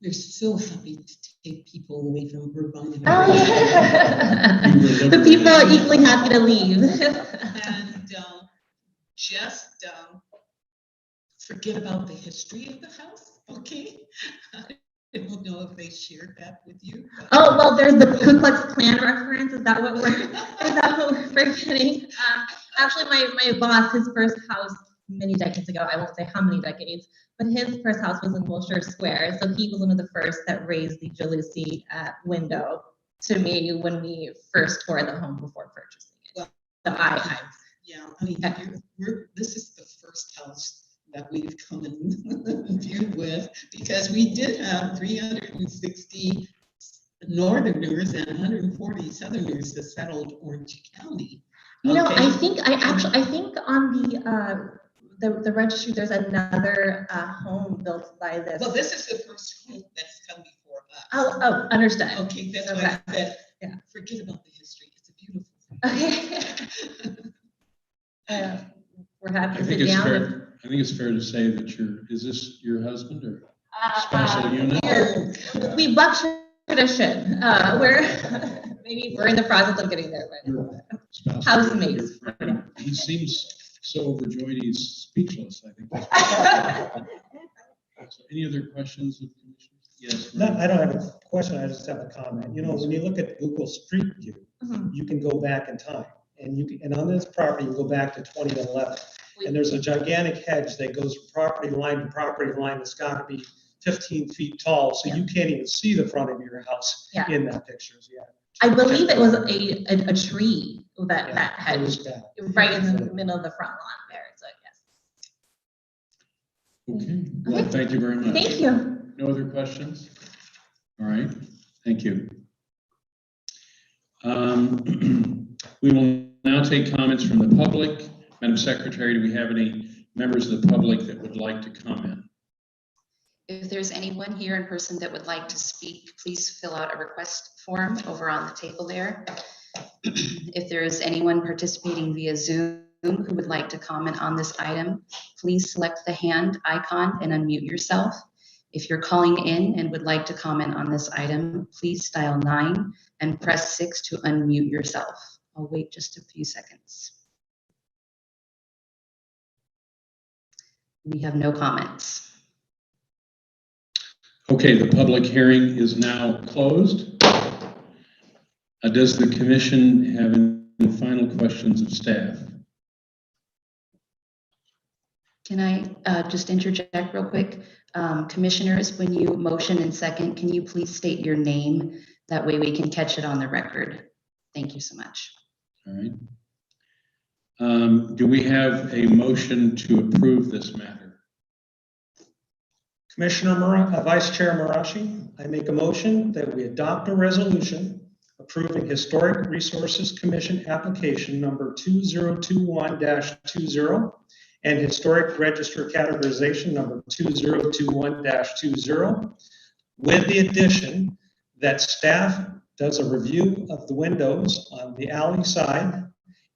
We're so happy to take people away from Irvine. Oh, yeah. The people are equally happy to leave. And just forget about the history of the house, okay? I don't know if they shared that with you. Oh, well, there's the Ku Klux Klan reference. Is that what we're forgetting? Actually, my boss, his first house many decades ago, I won't say how many decades, but his first house was in Wilshire Square. So he was one of the first that raised the jalousie window to me when we first toured the home before purchasing it. Well, So this is the first house that we've come in view with, because we did have 360 Northerners and 140 Southerners that settled Orange County. I think on the registry there's another home built by this. Well, this is the first home that's come before us. Oh, understood. Okay, that's why I said, forget about the history. It's a beautiful thing. Okay. We're happy I to think sit it's down. fair. I think it's fair to say that is this your husband or spousal unit? We buck tradition. Maybe we're in the process of getting there, but housemates. He seems so overjoyed he's speechless, I think. So any other questions of commissioners? Yes. No, I don't have a question, I just have a comment. When you look at Google Street View, you can go back in time. And on this property, you go back to 2011. And there's a gigantic hedge that goes from property line to property line that's got to be 15 feet tall, so you can't even see the front of your house in that picture. I believe it was a tree that hedge right in the middle of the front lawn there. So yes. Okay. Well, thank you very much. Thank you. No other questions? All right. Thank you. We will now take comments from the public. Madam Secretary, do we have any members of the public that would like to comment? If there's anyone here in person that would like to speak, please fill out a request form over on the table there. If there is anyone participating via Zoom who would like to comment on this item, please select the hand icon and unmute yourself. If you're calling in and would like to comment on this item, please dial 9 and press 6 to unmute yourself. I'll wait just a few seconds. We have no comments. Okay, the public hearing is now closed. Does the commission have any final questions of staff? Can I just interject real quick? Commissioners, when you motion and second, can you please state your name? That way we can catch it on the record. Thank you so much. All right. Do we have a motion to approve this matter? Vice Chair Marashi, I make a motion that we adopt a resolution approving Historic Resources Commission application number 2021-20 and Historic Register categorization number 2021-20, with the addition that staff does a review of the windows on the alley side,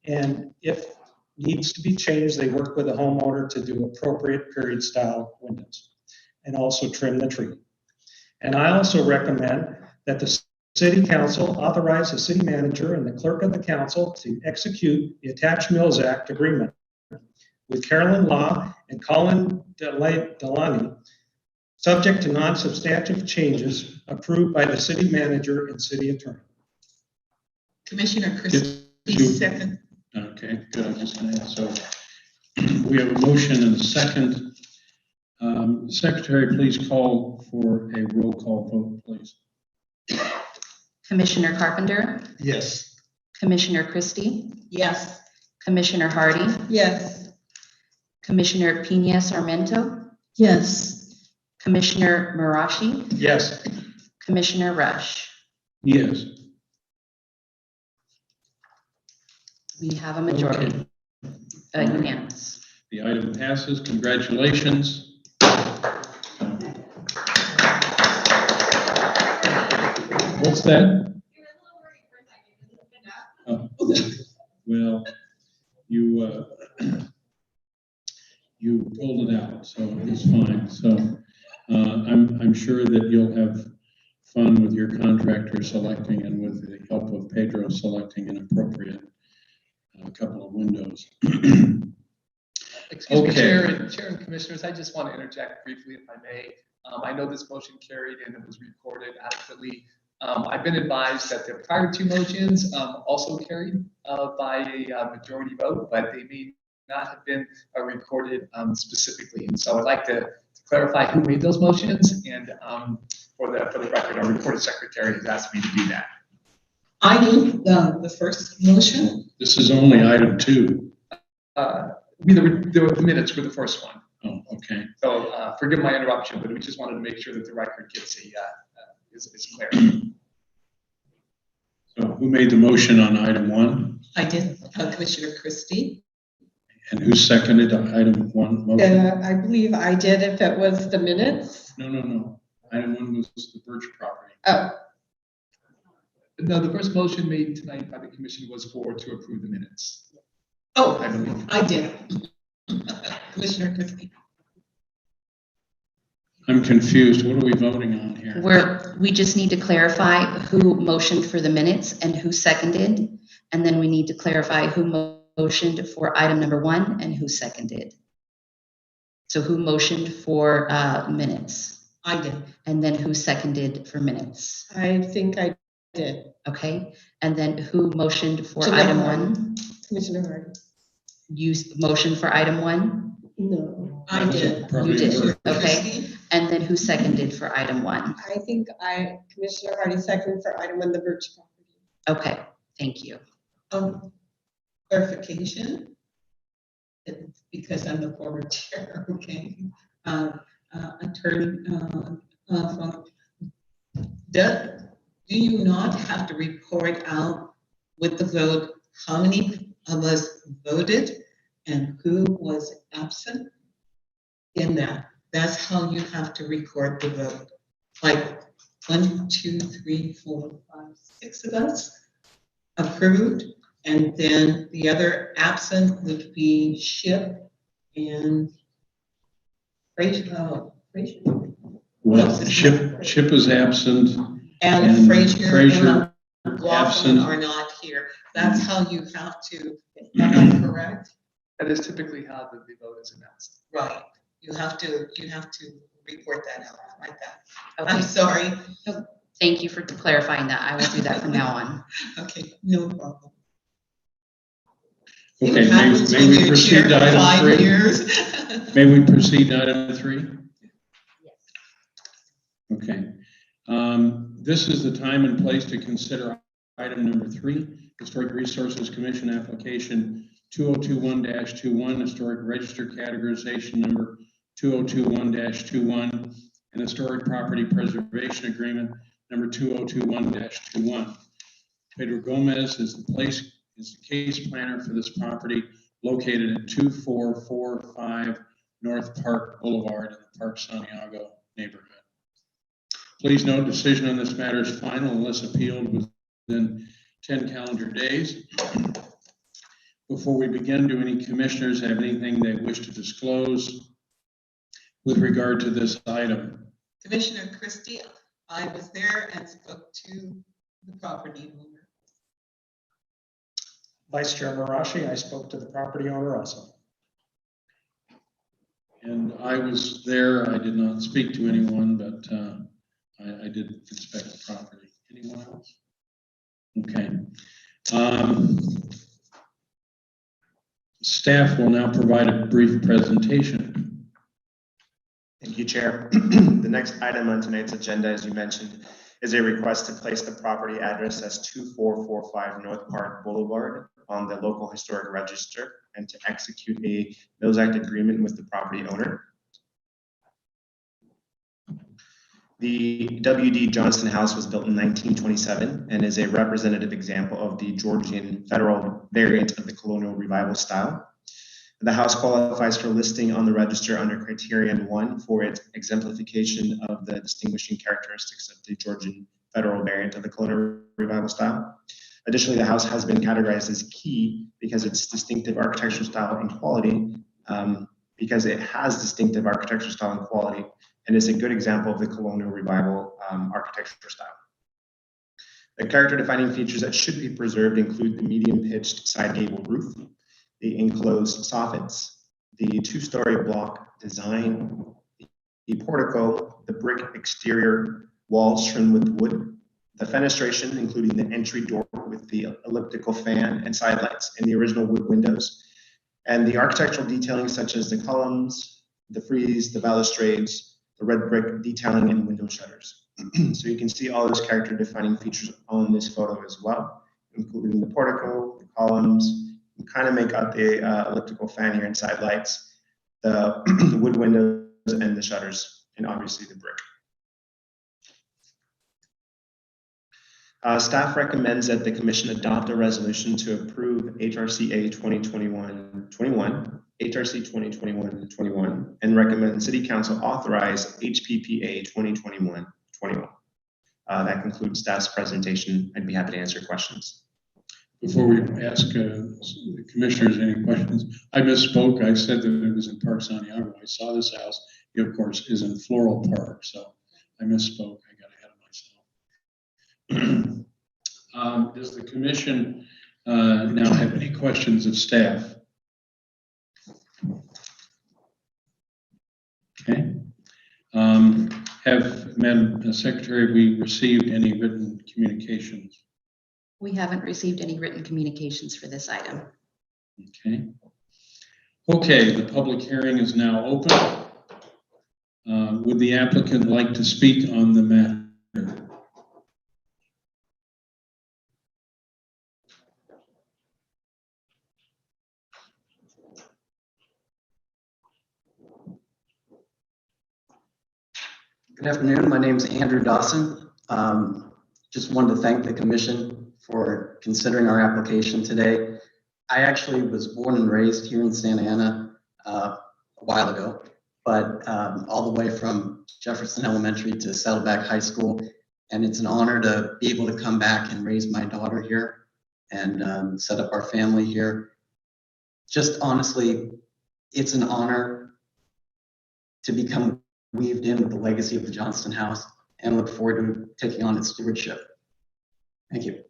and if needs to be changed, they work with the homeowner to do appropriate period style windows and also trim the tree. And I also recommend that the City Council authorize the city manager and the clerk of the council to execute the Attached Mills Act agreement with Carolyn Law and Colin Delaney, subject to non-substantive changes approved by the city manager and city attorney. Commissioner Christie, second. Okay, good. I was just going to ask. So we have a motion and a second. Secretary, please call for a roll call vote, please. Commissioner Carpenter, Yes. Commissioner Christie, Yes. Commissioner Hardy, Yes. Commissioner Pena Sarmento, Yes. Commissioner Marashi, Yes. Commissioner Rush. Yes. We have a majority, Okay. unanimous. The item passes. Congratulations. What's that? Oh, well, you, you pulled it out, so it's fine. So I'm sure that you'll have fun with your contractor selecting and with the help of Pedro selecting an appropriate couple of windows. Excuse me, Okay. Chair and Commissioners, I just want to interject briefly if I may. I know this motion carried and it was recorded adequately. I've been advised that the prior two motions also carried by a majority vote, but they may not have been recorded specifically. And so I'd like to clarify who made those motions, and for the record, our recorded secretary has asked me to do that. I need the first motion. This is only item 2. The minutes were the first one. Oh, okay. So forgive my interruption, but we just wanted to make sure that the record gets is clear. So who made the motion on item 1? I did, Commissioner Christie. And who seconded item 1 motion? I believe I did if it was the minutes. No. Item 1 was the Birch property. Oh, No, the first motion made tonight by the commission was to approve the minutes. Oh, I believe. I did. Commissioner Christie. I'm confused. What are we voting on here? We just need to clarify who motioned for the minutes and who seconded. And then we need to clarify who motioned for item number 1 and who seconded. So who motioned for minutes? I did. And then who seconded for minutes? I think I did. Okay, and then who motioned for Commissioner item Hardy. 1? Commissioner Hardy. You motioned for item 1? No. I did. You did, Commissioner okay. Christie. And then who seconded for item 1? I think Commissioner Hardy seconded for item 1, the Birch property. Okay, thank you. Clarification. Because I'm the former chair, okay. Attorney, do you not have to report out with the vote how many of us voted and who was absent in that? That's how you have to record the vote. Like 1, 2, 3, 4, 5, 6 of us approved, and then the other absent would be Ship and Frazier. Well, Chip was absent. And Frazier Frazier and Laughlin absent. are not here. That's how you have to, am I correct? That is typically how the vote is announced. Right. You have to report that out like that. Okay. I'm sorry. Thank you for clarifying that. I will do that from now on. Okay, no problem. Okay, It happens may when we you're proceed chair to for item 5 3? years. May we proceed to item 3? Okay. This is the time and place to consider item number 3, Historic Resources Commission application 2021-21, Historic Register categorization number 2021-21, and Historic Property Preservation Agreement number 2021-21. Pedro Gomez is the case planner for this property located at 2445 North Park Boulevard in the Park Santiago neighborhood. Please note, decision on this matter is final unless appealed within 10 calendar days. Before we begin, do any commissioners have anything they wish to disclose with regard to this item? Commissioner Christie, I was there and spoke to the property owner. Vice Chair Marashi, I spoke to the property owner also. And I was there. I did not speak to anyone, but I did inspect the property. Anyone else? Okay. Staff will now provide a brief presentation. Thank you, Chair. The next item on tonight's agenda, as you mentioned, is a request to place the property address as 2445 North Park Boulevard on the local historic register and to execute a Mills Act agreement with the property owner. The W.D. Johnston House was built in 1927 and is a representative example of the Georgian federal variant of the colonial revival style. The house qualifies for listing on the register under criterion 1 for its exemplification of the distinguishing characteristics of the Georgian federal variant of the colonial revival style. Additionally, the house has been categorized as key because its distinctive architectural style and quality, and is a good example of the colonial revival architectural style. The character defining features that should be preserved include the medium pitched side gable roof, the enclosed soffits, the 2-story block design, the portico, the brick exterior walls trimmed with wood, the fenestration, including the entry door with the elliptical fan and side lights, and the original wood windows, and the architectural detailing such as the columns, the frieze, the balustrades, the red brick detailing, and window shutters. So you can see all those character defining features on this photo as well, including the portico, the columns. You kind of make out the elliptical fan here and side lights, the wood windows and the shutters, and obviously the brick. Staff recommends that the commission adopt a resolution to approve HRCA 2021-21, HRC 2021-21, and recommend City Council authorize HPPA 2021-21. That concludes staff's presentation. I'd be happy to answer questions. Before we ask the commissioners any questions, I misspoke. I said that it was in Park Santiago. I saw this house. It, of course, is in Floral Park, so I misspoke. I got ahead of myself. Does the commission now have any questions of staff? Okay. Madam Secretary, we received any written communications? We haven't received any written communications for this item. Okay. Okay, the public hearing is now open. Would the applicant like to speak on the matter? Good afternoon. My name is Andrew Dawson. Just wanted to thank the commission for considering our application today. I actually was born and raised here in Santa Ana a while ago, but all the way from Jefferson Elementary to Saddleback High School. And it's an honor to be able to come back and raise my daughter here and set up our family here. Just honestly, it's an honor to become weaved in with the legacy of the Johnston House and look forward to taking on its stewardship. Thank you.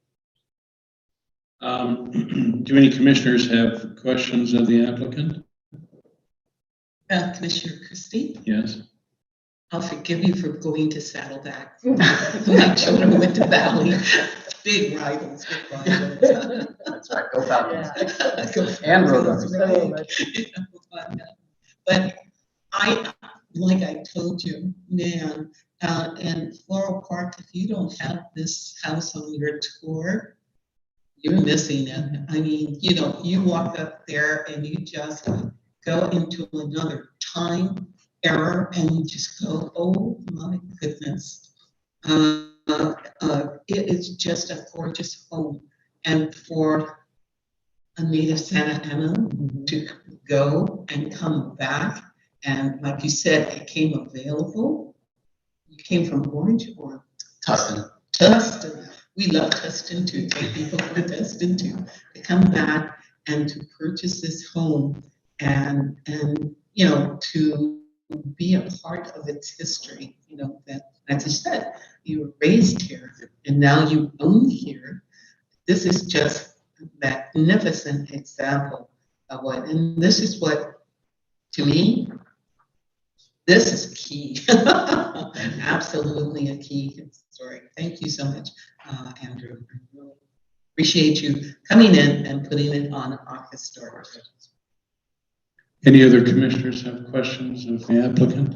Do any commissioners have questions of the applicant? Commissioner Christie, Yes. I'll forgive you for going to Saddleback. My children went to Valley. Big rivals, big rivals. That's right. Go Falcons. Go And Falcons, Roadrunners. right. But like I told you, man, and Floral Park, if you don't have this house on your tour, you're missing it. I mean, you know, you walk up there and you just go into another time era and you just go, oh my goodness. It is just a gorgeous home. And for a native Santa Ana to go and come back, and like you said, it came available. You came from Orange or Tustin. Tustin. We love Tustin too. Take people to Tustin too. To come back and to purchase this home and you know, to be a part of its history. You know, that as I said, you were raised here and now you own here. This is just a magnificent example of what, and this is what, to me, this is key. Absolutely a key story. Thank you so much, Andrew. I really appreciate you coming in and putting it on our historic records. Any other commissioners have questions of the applicant?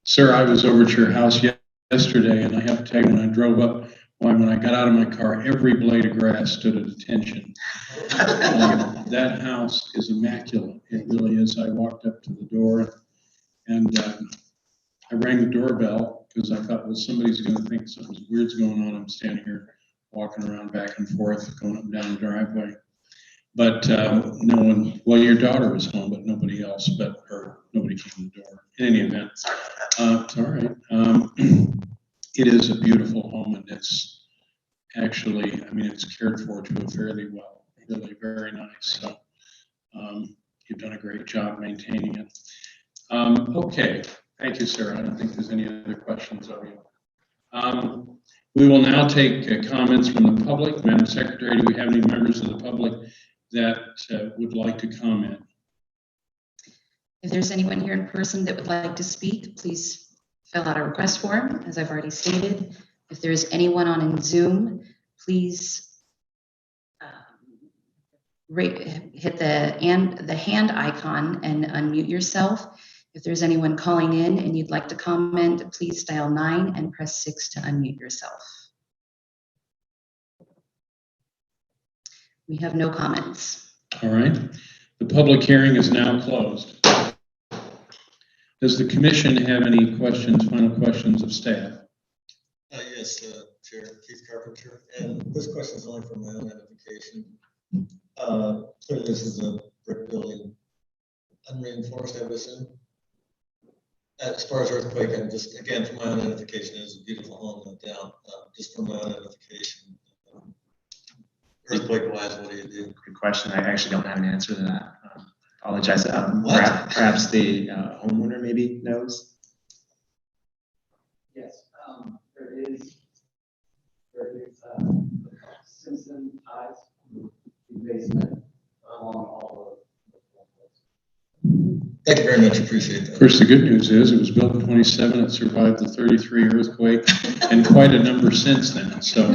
Sir, I was over at your house yesterday, and I have to tell you, when I drove up, when I got out of my car, every blade of grass stood at attention. That house is immaculate. It really is. I walked up to the door and I rang the doorbell because I thought, well, somebody's going to think something weird's going on. I'm standing here walking around back and forth, going up and down the driveway. But no one, well, your daughter was home, but nobody else, or nobody came to the door. In any event, it's all right. It is a beautiful home, and it's actually, I mean, it's cared for to fairly well, really very nice. So you've done a great job maintaining it. Okay, thank you, Sarah. I don't think there's any other questions of you. We will now take comments from the public. Madam Secretary, do we have any members of the public that would like to comment? If there's anyone here in person that would like to speak, please fill out a request form, as I've already stated. If there's anyone on in Zoom, please hit the hand icon and unmute yourself. If there's anyone calling in and you'd like to comment, please dial 9 and press 6 to unmute yourself. We have no comments. All right. The public hearing is now closed. Does the commission have any questions, final questions of staff? Yes, Chair Keith Carpenter, and this question is only for my own edification. Clearly this is a brick building, unreinforced, I would assume. As far as earthquake, I'm just, again, for my own edification, it's a beautiful home, no doubt. Just for my own edification. Earthquake wise, what do you do? Good question. I actually don't have an answer to that. Apologize. Perhaps the homeowner maybe knows. Yes, there is Simpson ties in the basement along all of the. Thank you very much. Appreciate that. Of course, the good news is it was built in 27. It survived the 33 earthquake and quite a number since then. So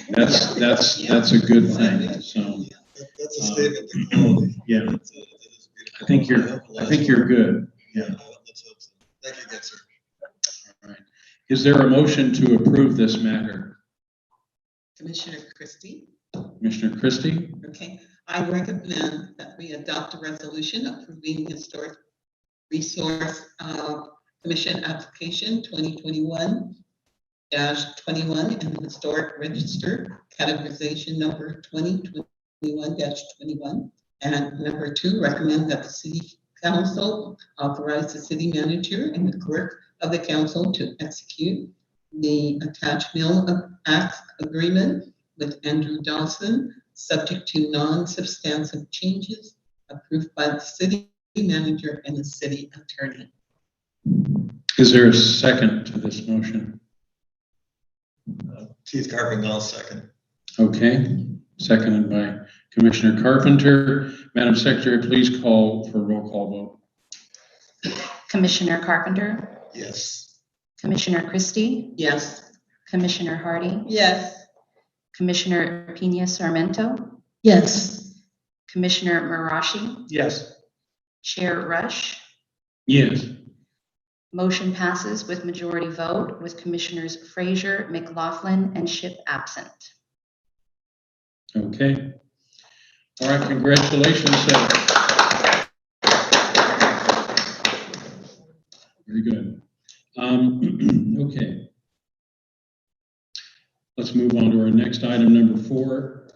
that's a good thing. So that's a statement to quality. Yeah, I think you're good. Yeah. Let's hope so. Thank you again, sir. All right. Is there a motion to approve this matter? Commissioner Christie. Commissioner Christie? Okay, I recommend that we adopt a resolution approving Historic Resource Commission application 2021-21 and the Historic Register categorization number 2021-21. And number 2, recommend that the City Council authorize the city manager and the clerk of the council to execute the attached mill of acts agreement with Andrew Dawson, subject to non-substantive changes approved by the city manager and the city attorney. Is there a second to this motion? Keith Carpenter, I'll second. Okay, seconded by Commissioner Carpenter. Madam Secretary, please call for a roll call vote. Commissioner Carpenter? Yes. Commissioner Christie? Yes. Commissioner Hardy? Yes. Commissioner Pena Sarmento? Yes. Commissioner Marashi? Yes. Chair Rush? Yes. Motion passes with majority vote with Commissioners Frazier, McLaughlin, and Shipp absent. Okay. All right, congratulations, Sarah. Very good. Okay. Let's move on to our next item, number 4.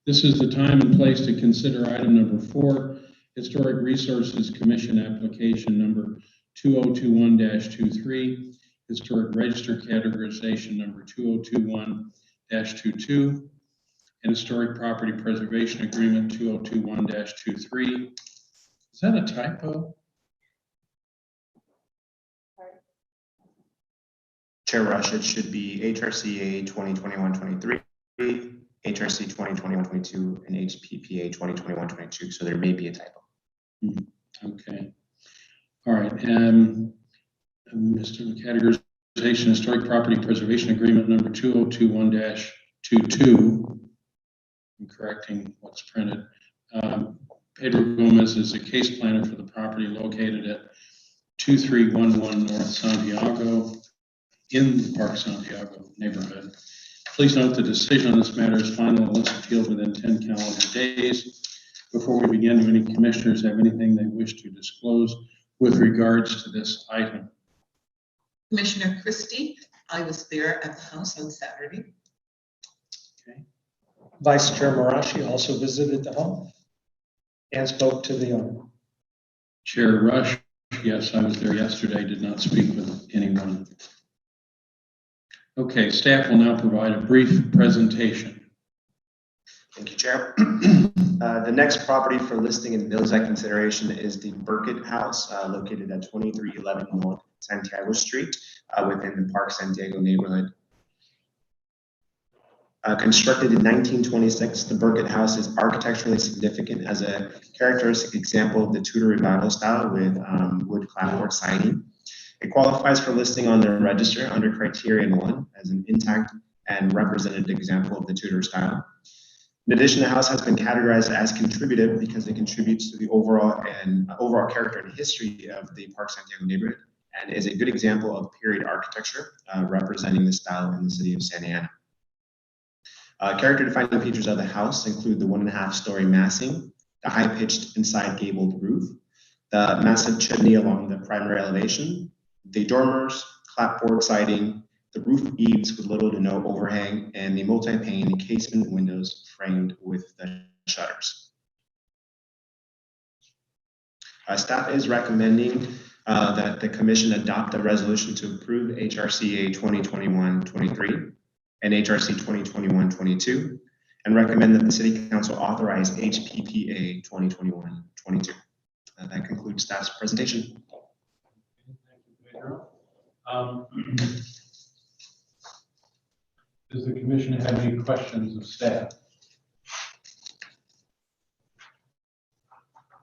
This is the time and place to consider item number 4, Historic Resources Commission application number 2021-23, Historic Register categorization number 2021-22, and Historic Property Preservation Agreement 2021-23. Is that a typo? Chair Rush, it should be HRCA 2021-23, HRC 2021-22, and HPPA 2021-22. So there may be a typo. Okay. All right. Mr. Categorization Historic Property Preservation Agreement number 2021-22. I'm correcting what's printed. Pedro Gomez is a case planner for the property located at 2311 North Santiago, in the Park Santiago neighborhood. Please note the decision on this matter is final unless appealed within 10 calendar days. Before we begin, do any commissioners have anything they wish to disclose with regards to this item? Commissioner Christie, I was there at the house on Saturday. Vice Chair Marashi also visited the home and spoke to the owner. Chair Rush, yes, I was there yesterday, did not speak with anyone. Okay, staff will now provide a brief presentation. Thank you, Chair. The next property for listing and bills at consideration is the Burkett House, located at 2311 North Santiago Street, within the Park Santiago neighborhood. Constructed in 1926, the Burkett House is architecturally significant as a characteristic example of the Tudor Revival style with wood clapboard siding. It qualifies for listing on the register under Criterion 1 as an intact and representative example of the Tudor style. In addition, the house has been categorized as contributive because it contributes to the overall character and history of the Park Santiago neighborhood and is a good example of period architecture representing the style in the city of Santa Ana. Character defining features of the house include the 1.5-story massing, the high-pitched inside gabled roof, the massive chimney along the primary elevation, the dormers, clapboard siding, the roof eaves with little to no overhang, and the multi-pane casement windows framed with the shutters. Staff is recommending that the commission adopt a resolution to approve HRCA 2021-23 and HRC 2021-22, and recommend that the City Council authorize HPPA 2021-22. That concludes staff's presentation. Does the commission have any questions of staff?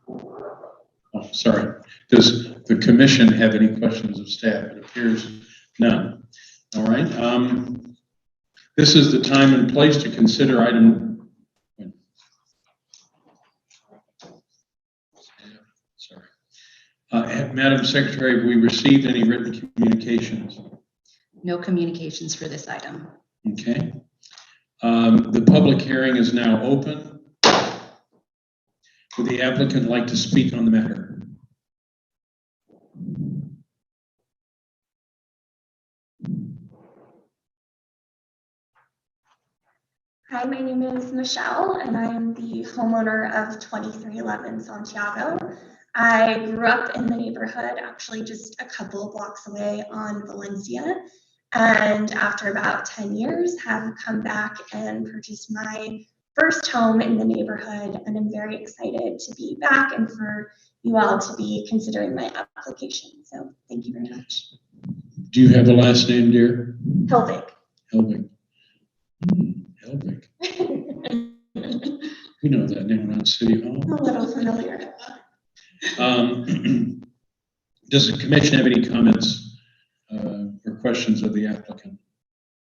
Oh, sorry. Does the commission have any questions of staff? It appears none. All right. This is the time and place to consider item. Sorry. Madam Secretary, have we received any written communications? No communications for this item. Okay. The public hearing is now open. Would the applicant like to speak on the matter? Hi, my name is Michelle, and I am the homeowner of 2311 Santiago. I grew up in the neighborhood, actually just a couple of blocks away on Valencia, and after about 10 years have come back and purchased my first home in the neighborhood, and I'm very excited to be back and for you all to be considering my application. So thank you very much. Do you have a last name, dear? Helvig. Helvig. Helvig. We know that name around City Hall. A little familiar. Does the commission have any comments or questions of the applicant?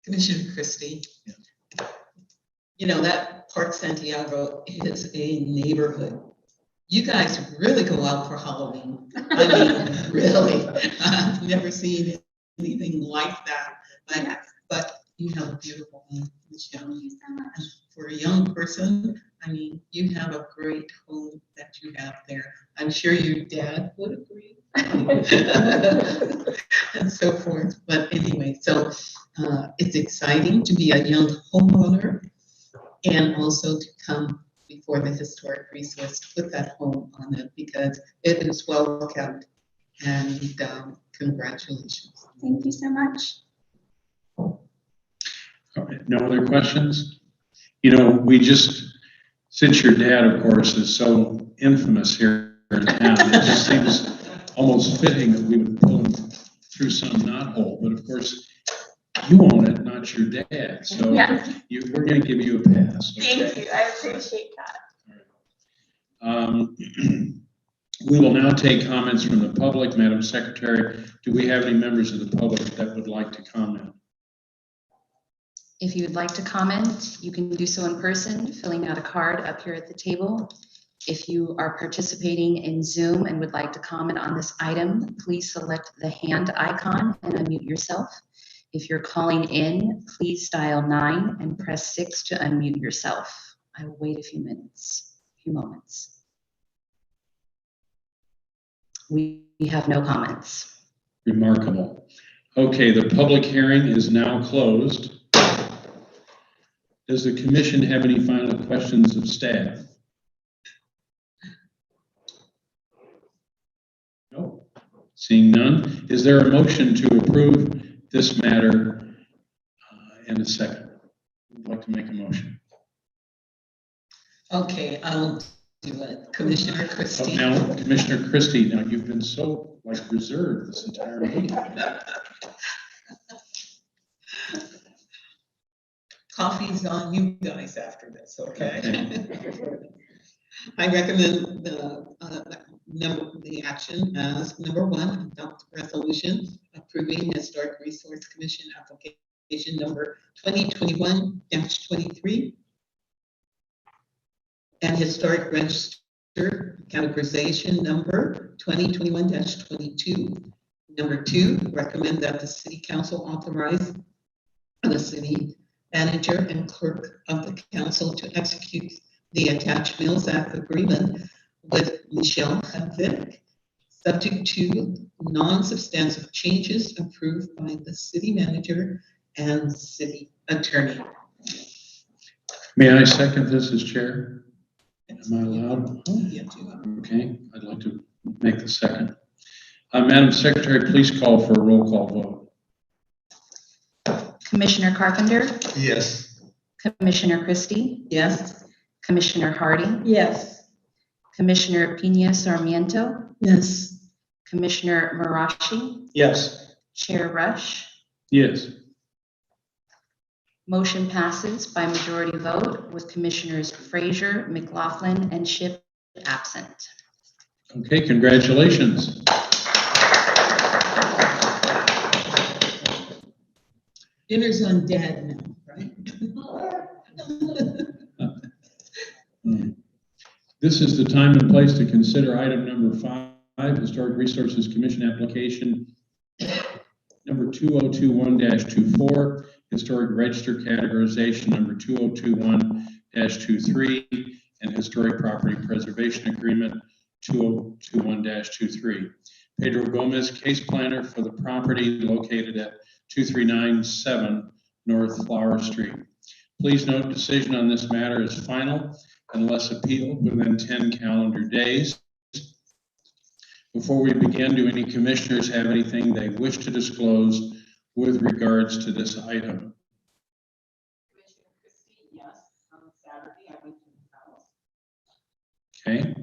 Commissioner Christie. Yeah. You know, that Park Santiago is a neighborhood. You guys really go out for Halloween. I mean, really. I've never seen anything like that. But you have a beautiful home, Michelle. Thank you so much. And for a young person, I mean, you have a great home that you have there. I'm sure your dad would agree. And so forth. But anyway, so it's exciting to be a young homeowner and also to come before the historic resource to put that home on it because it is well kept. And congratulations. Thank you so much. All right, no other questions? You know, we just, since your dad, of course, is so infamous here in town, it just seems almost fitting that we would pull him through some knothole. But of course, you own it, not your dad. So yes. We're going to give you a pass. Okay? Thank you. I appreciate that. We will now take comments from the public. Madam Secretary, do we have any members of the public that would like to comment? If you would like to comment, you can do so in person, filling out a card up here at the table. If you are participating in Zoom and would like to comment on this item, please select the hand icon and unmute yourself. If you're calling in, please dial 9 and press 6 to unmute yourself. I will wait a few moments. We have no comments. Remarkable. Okay, the public hearing is now closed. Does the commission have any final questions of staff? No. Seeing none, is there a motion to approve this matter in a second? I'd like to make a motion. Okay, I'll do it. Commissioner Christie. Now, Commissioner Christie, now you've been so reserved this entire meeting. Coffee's on you guys after this, okay? I recommend the action as number 1, adopt resolution approving Historic Resource Commission application number 2021-23 and Historic Register categorization number 2021-22. Number 2, recommend that the City Council authorize the city manager and clerk of the council to execute the attached Mills Act agreement with Michelle Havik, subject to non-substantive changes approved by the city manager and city attorney. May I second this as chair? Am I allowed? Yeah, Okay, I'd like to make the second. Madam Secretary, please call for a roll call vote. Commissioner Carpenter, Yes. Commissioner Christie, Yes. Commissioner Hardy, Yes. Commissioner Pina Sarmiento, Yes. Commissioner Marashi, Yes. Chair Rush. Yes. Motion passes by majority vote with Commissioners Frazier, McLaughlin, and Shipp absent. Okay, congratulations. Dinner's on Dad now, right? This is the time and place to consider item number 5, Historic Resources Commission application number 2021-24, Historic Register categorization number 2021-23, and Historic Property Preservation Agreement 2021-23. Pedro Gomez, case planner for the property located at 2397 North Flower Street. Please note, decision on this matter is final unless appealed within 10 calendar days. Before we begin, do any commissioners have anything they wish to disclose with regards to this item? Commissioner Christie, yes, on Saturday I went to his house. Okay,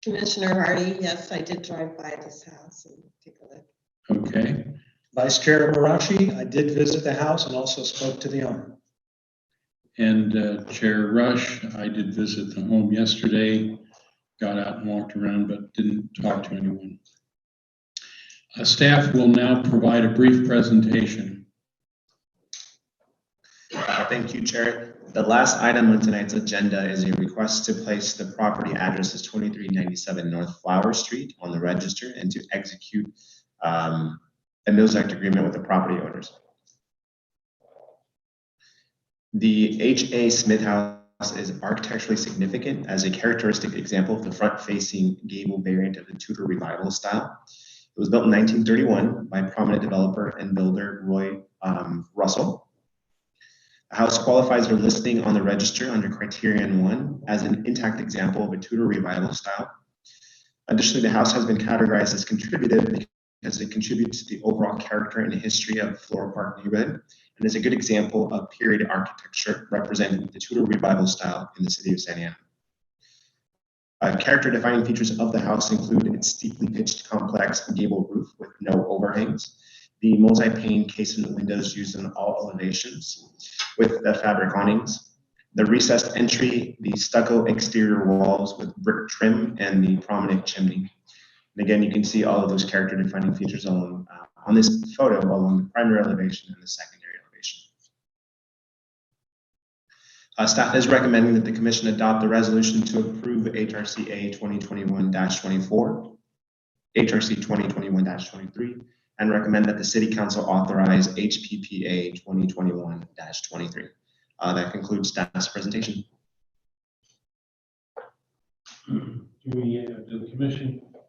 Commissioner Hardy, yes, I did drive by this house and take a look. okay. Vice Chair Marashi, I did visit the house and also spoke to the owner. And Chair Rush, I did visit the home yesterday, got out and walked around, but didn't talk to anyone. Staff will now provide a brief presentation. Thank you, Chair. The last item on tonight's agenda is a request to place the property address as 2397 North Flower Street on the register and to execute a Mills Act agreement with the property owners. The H.A. Smith House is architecturally significant as a characteristic example of the front-facing gable variant of the Tudor Revival style. It was built in 1931 by prominent developer and builder Roy Russell. The house qualifies for listing on the register under Criterion 1 as an intact example of a Tudor Revival style. Additionally, the house has been categorized as contributive because it contributes to the overall character and history of Floral Park neighborhood and is a good example of period architecture representing the Tudor Revival style in the city of Santa Ana. Character-defining features of the house include its steeply pitched complex gable roof with no overhangs, the multi-pane casement windows used in all elevations with the fabric awnings, the recessed entry, the stucco exterior walls with brick trim, and the prominent chimney. And again, you can see all of those character-defining features on this photo along the primary elevation and the secondary elevation. Staff is recommending that the Commission adopt the resolution to approve HRCA 2021-24, HRC 2021-23, and recommend that the City Council authorize HPPA 2021-23. That concludes staff's presentation.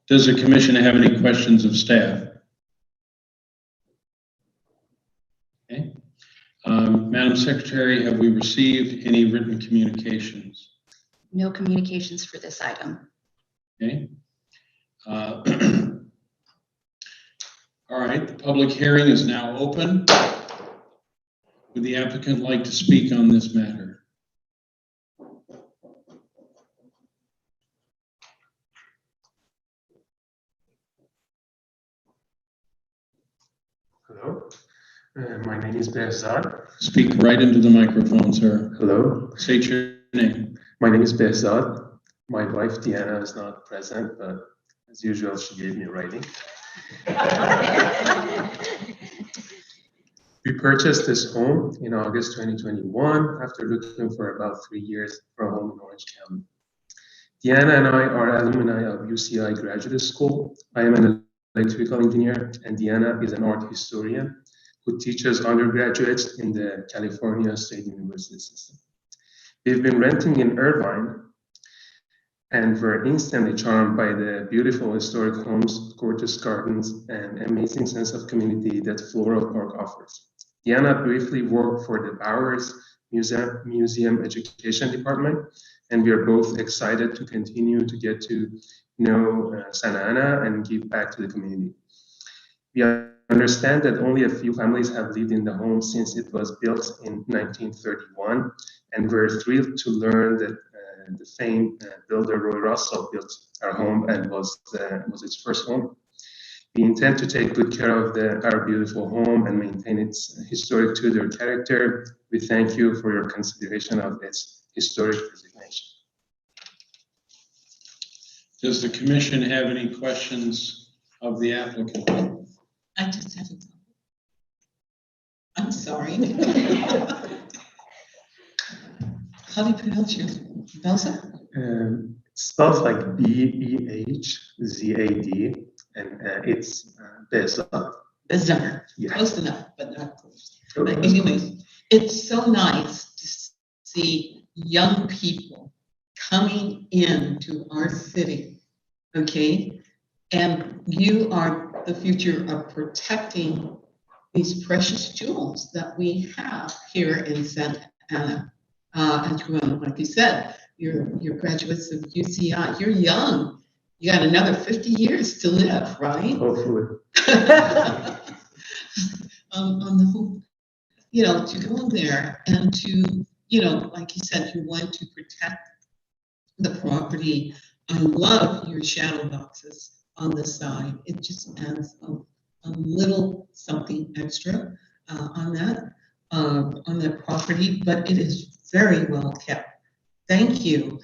Does the commission have any questions of staff? Okay. Madam Secretary, have we received any written communications? No communications for this item. Okay. All right, the public hearing is now open. Would the applicant like to speak on this matter? Hello, my name is Behzad. Speak right into the microphone, sir. Hello. State your name. My name is Behzad. My wife Deanna is not present, but as usual, she gave me writing. We purchased this home in August 2021 after looking for about 3 years for a home in Orange County. Deanna and I are alumni of UCI Graduate School. I am an electrical engineer, and Deanna is an art historian who teaches undergraduates in the California State University system. We've been renting in Irvine and were instantly charmed by the beautiful historic homes, gorgeous gardens, and amazing sense of community that Floral Park offers. Deanna briefly worked for the Bowers Museum Education Department, and we are both excited to continue to get to know Santa Ana and give back to the community. We understand that only a few families have lived in the home since it was built in 1931, and we're thrilled to learn that the famed builder Roy Russell built our home and was its first home. We intend to take good care of our beautiful home and maintain its historic Tudor character. We thank you for your consideration of its historic designation. Does the commission have any questions of the applicant? I just have a couple. I'm sorry. How do you pronounce your Behzad? It spells like B-E-H-Z-A-D, and it's Behzad. Behzad. Yeah. Close enough, but not close. Sure. But anyways, it's so nice to see young people coming into our city, okay? And you are the future of protecting these precious jewels that we have here in Santa Ana. And like you said, you're graduates of UCI. You're young. You got another 50 years to live, right? Hopefully. On the whole, to go in there and to, like you said, you want to protect the property. I love your shadow boxes on the side. It just adds a little something extra on that property, but it is very well kept. Thank you.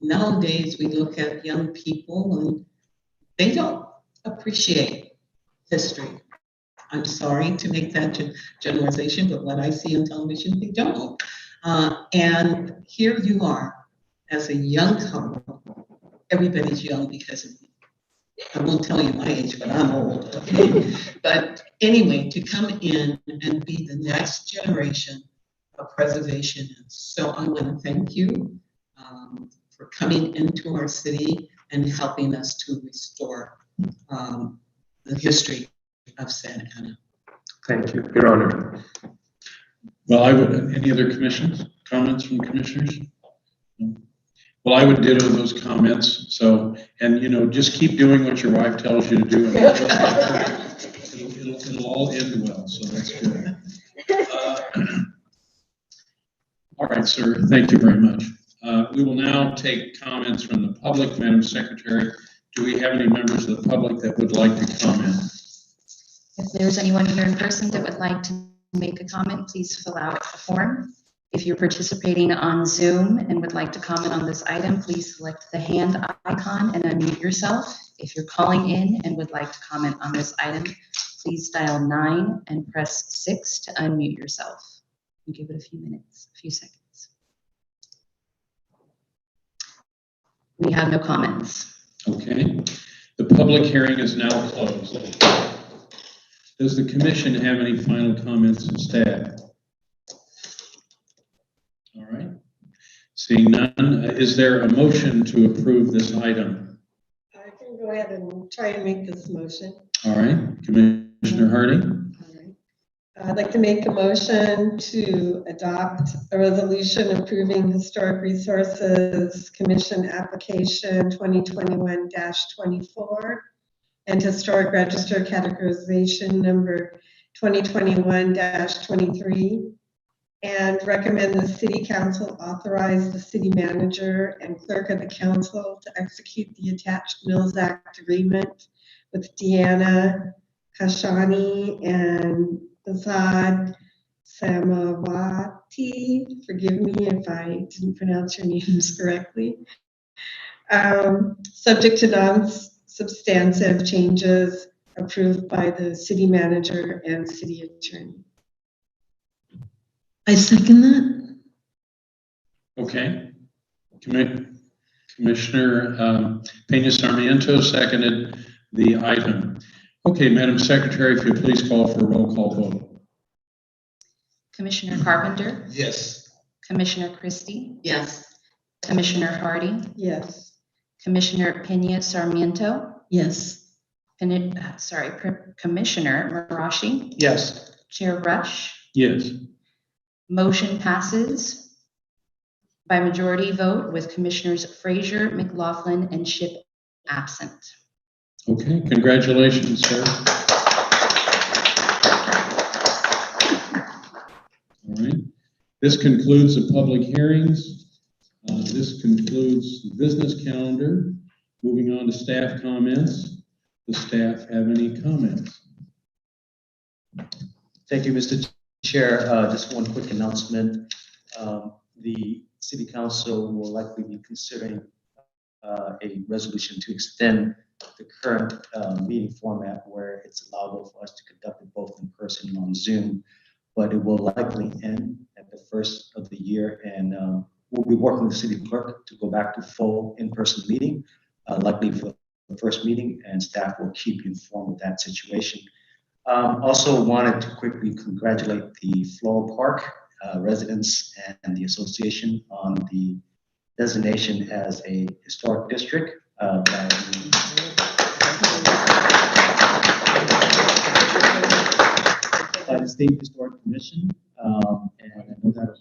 Nowadays we look at young people and they don't appreciate history. I'm sorry to make that generalization, but what I see on television, they don't. And here you are as a young couple. Everybody's young because of me. I won't tell you my age, but I'm old. Okay? But anyway, to come in and be the next generation of preservation. So I want to thank you for coming into our city and helping us to restore the history of Santa Ana. Thank you. Your Honor. Well, any other comments from commissioners? No? Well, I would ditto those comments. So, and just keep doing what your wife tells you to do. And it'll all end well. So that's good. All right, sir. Thank you very much. We will now take comments from the public. Madam Secretary, do we have any members of the public that would like to comment? If there's anyone here in person that would like to make a comment, please fill out the form. If you're participating on Zoom and would like to comment on this item, please select the hand icon and unmute yourself. If you're calling in and would like to comment on this item, please dial 9 and press 6 to unmute yourself. And give it a few minutes, a few seconds. We have no comments. Okay. The public hearing is now closed. Does the commission have any final comments of staff? All right. Seeing none, is there a motion to approve this item? I can go ahead and try and make this motion. All right, Commissioner Harding? I'd like to make a motion to adopt a resolution approving Historic Resources Commission application 2021-24 and Historic Register categorization number 2021-23, and recommend the City Council authorize the City Manager and Clerk of the Council to execute the attached Mills Act agreement with Deanna Kashani and Azad Samawati. Forgive me if I didn't pronounce your names correctly. Subject to non-substantive changes approved by the City Manager and City Attorney. I second that. Okay. Commissioner Peña Sarmiento seconded the item. Okay, Madam Secretary, if you please call for a roll call vote. Commissioner Carpenter, Yes. Commissioner Christie, Yes. Commissioner Hardy, Yes. Commissioner Peña Sarmiento, Yes. Commissioner Marashi, Yes. Chair Rush. Yes. Motion passes by majority vote with Commissioners Frazier, McLaughlin, and Shipp absent. Okay, congratulations, sir. All right. This concludes the public hearings. This concludes the business calendar. Moving on to staff comments. Does staff have any comments? Thank you, Mr. Chair. Just one quick announcement. The City Council will likely be considering a resolution to extend the current meeting format where it's allowable for us to conduct it both in person and on Zoom, but it will likely end at the first of the year, and we'll be working with the city clerk to go back to full in-person meeting, likely for the first meeting, and staff will keep you informed of that situation. Also wanted to quickly congratulate the Floral Park residents and the association on the designation as a historic district by the State Historic Commission. And I know that,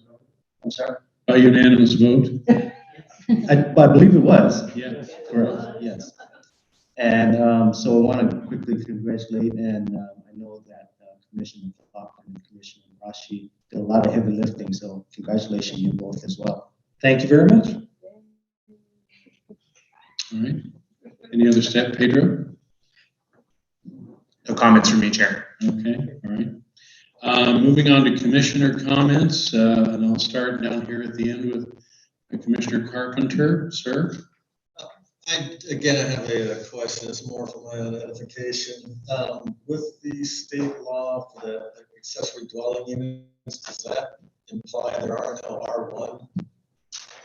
I'm sorry? By unanimous vote? I believe it was. Yes. Correct, yes. And so I want to quickly congratulate, and I know that Commissioner McLaughlin and Commissioner Rashi did a lot of heavy lifting, so congratulations you both as well. Thank you very much. All right. Any other staff, Pedro? No comments from me, Chair. Okay, all right. Moving on to commissioner comments, and I'll start down here at the end with Commissioner Carpenter, sir. I have a question. It's more for my own edification. With the state law for the accessory dwelling units, does that imply there are no R1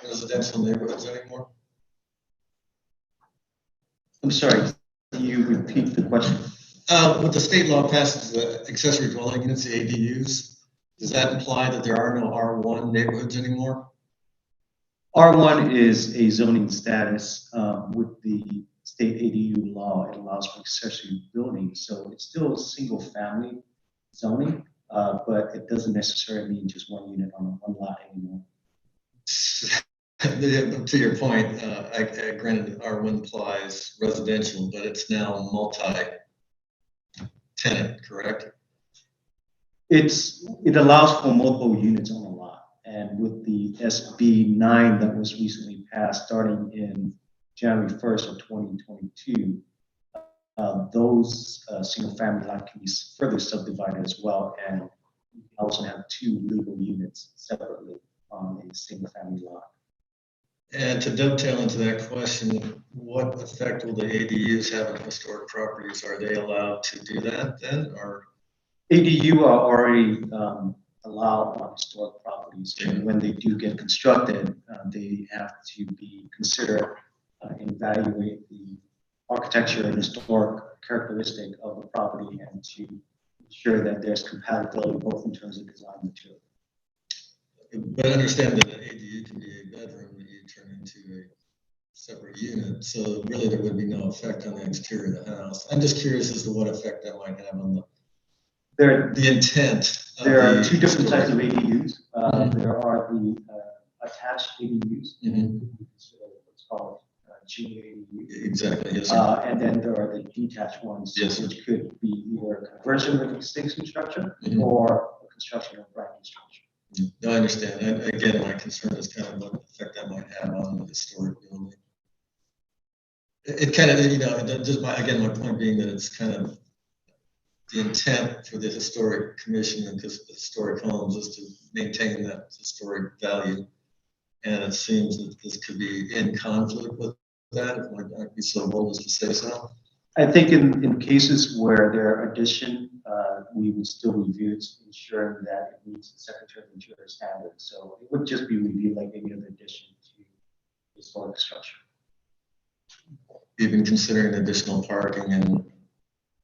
residential neighborhoods anymore? I'm sorry, can you repeat the question? With the state law passes the accessory dwelling units, the ADUs, does that imply that there are no R1 neighborhoods anymore? R1 is a zoning status with the state ADU law. It allows for accessory buildings, so it's still single family zoning, but it doesn't necessarily mean just one unit on one lot anymore. To your point, granted R1 applies residential, but it's now multi-tenant, correct? It allows for multiple units on a lot. And with the SB 9 that was recently passed, starting in January 1st of 2022, those single-family lots can be further subdivided as well, and you can also have two legal units separately on a single-family lot. And to dovetail into that question, what effect will the ADUs have on historic properties? Are they allowed to do that then, or? ADU are already allowed on historic properties, and when they do get constructed, they have to be considered and evaluate the architecture and historic characteristic of the property and to ensure that there's compatibility both in terms of design and material. But I understand that an ADU can be a bedroom that you turn into a separate unit, so really there would be no effect on the exterior of the house. I'm just curious as to what effect that might have on the intent. There are two different types of ADUs. There are the attached ADUs, and what's called junior ADUs. Exactly, yes, sir. And then there are the detached ones, Yes, which could be either a conversion of existing structure or a construction of brand new structure. No, I understand. And again, my concern is kind of what effect that might have on the historic building. It kind of, just my point being that it's kind of the intent for the historic commission and historic homes is to maintain that historic value. And it seems that this could be in conflict with that, if I might be so bold as to say so. I think in cases where there are addition, we would still review it, ensuring that it meets the Secretary of Interior standards. So it would just be reviewed like any other addition to historic structure. Even considering additional parking and.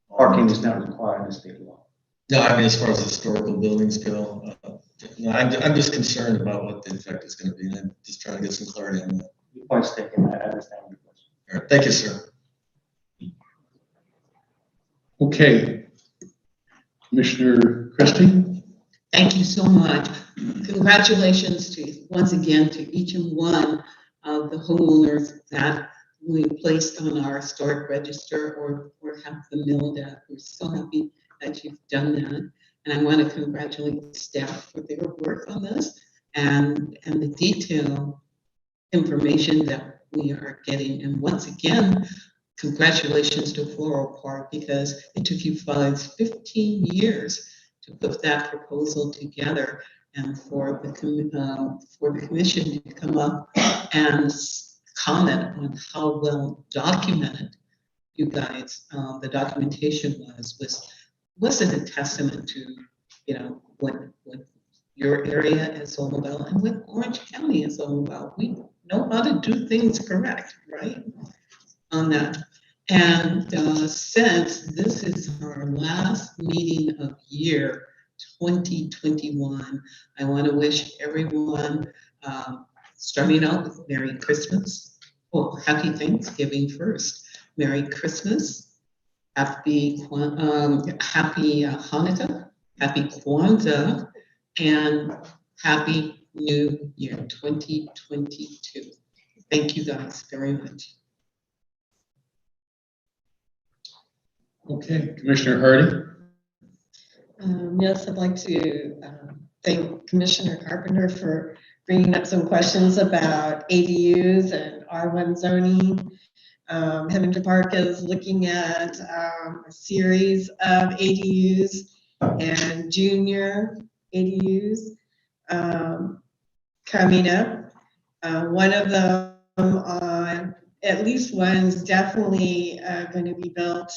Parking is not required in state law. No, I mean, as far as historical buildings go, no, I'm just concerned about what the effect is going to be, and I'm just trying to get some clarity on that. Your point's taken. I understand your question. All right, thank you, sir. Okay. Commissioner Christie? Thank you so much. Congratulations once again to each and one of the homeowners that we placed on our historic register or have the milled at. We're so happy that you've done that. And I want to congratulate the staff for their work on this and the detailed information that we are getting. And once again, congratulations to Floral Park because it took you 15 years to put that proposal together and for the commission to come up and comment on how well documented you guys, the documentation was a testament to, what your area is all about and what Orange County is all about. We know how to do things correct, right? On that. And since this is our last meeting of year 2021, I want to wish everyone, starting out with Merry Christmas. Well, Happy Thanksgiving first. Merry Christmas. Happy Hanukkah. Happy Kwanzaa. And Happy New Year 2022. Thank you guys very much. Okay, Commissioner Hardy? Yes, I'd like to thank Commissioner Carpenter for bringing up some questions about ADUs and R1 zoning. Hemingway Park is looking at a series of ADUs and junior ADUs coming up. One of them, at least one, is definitely going to be built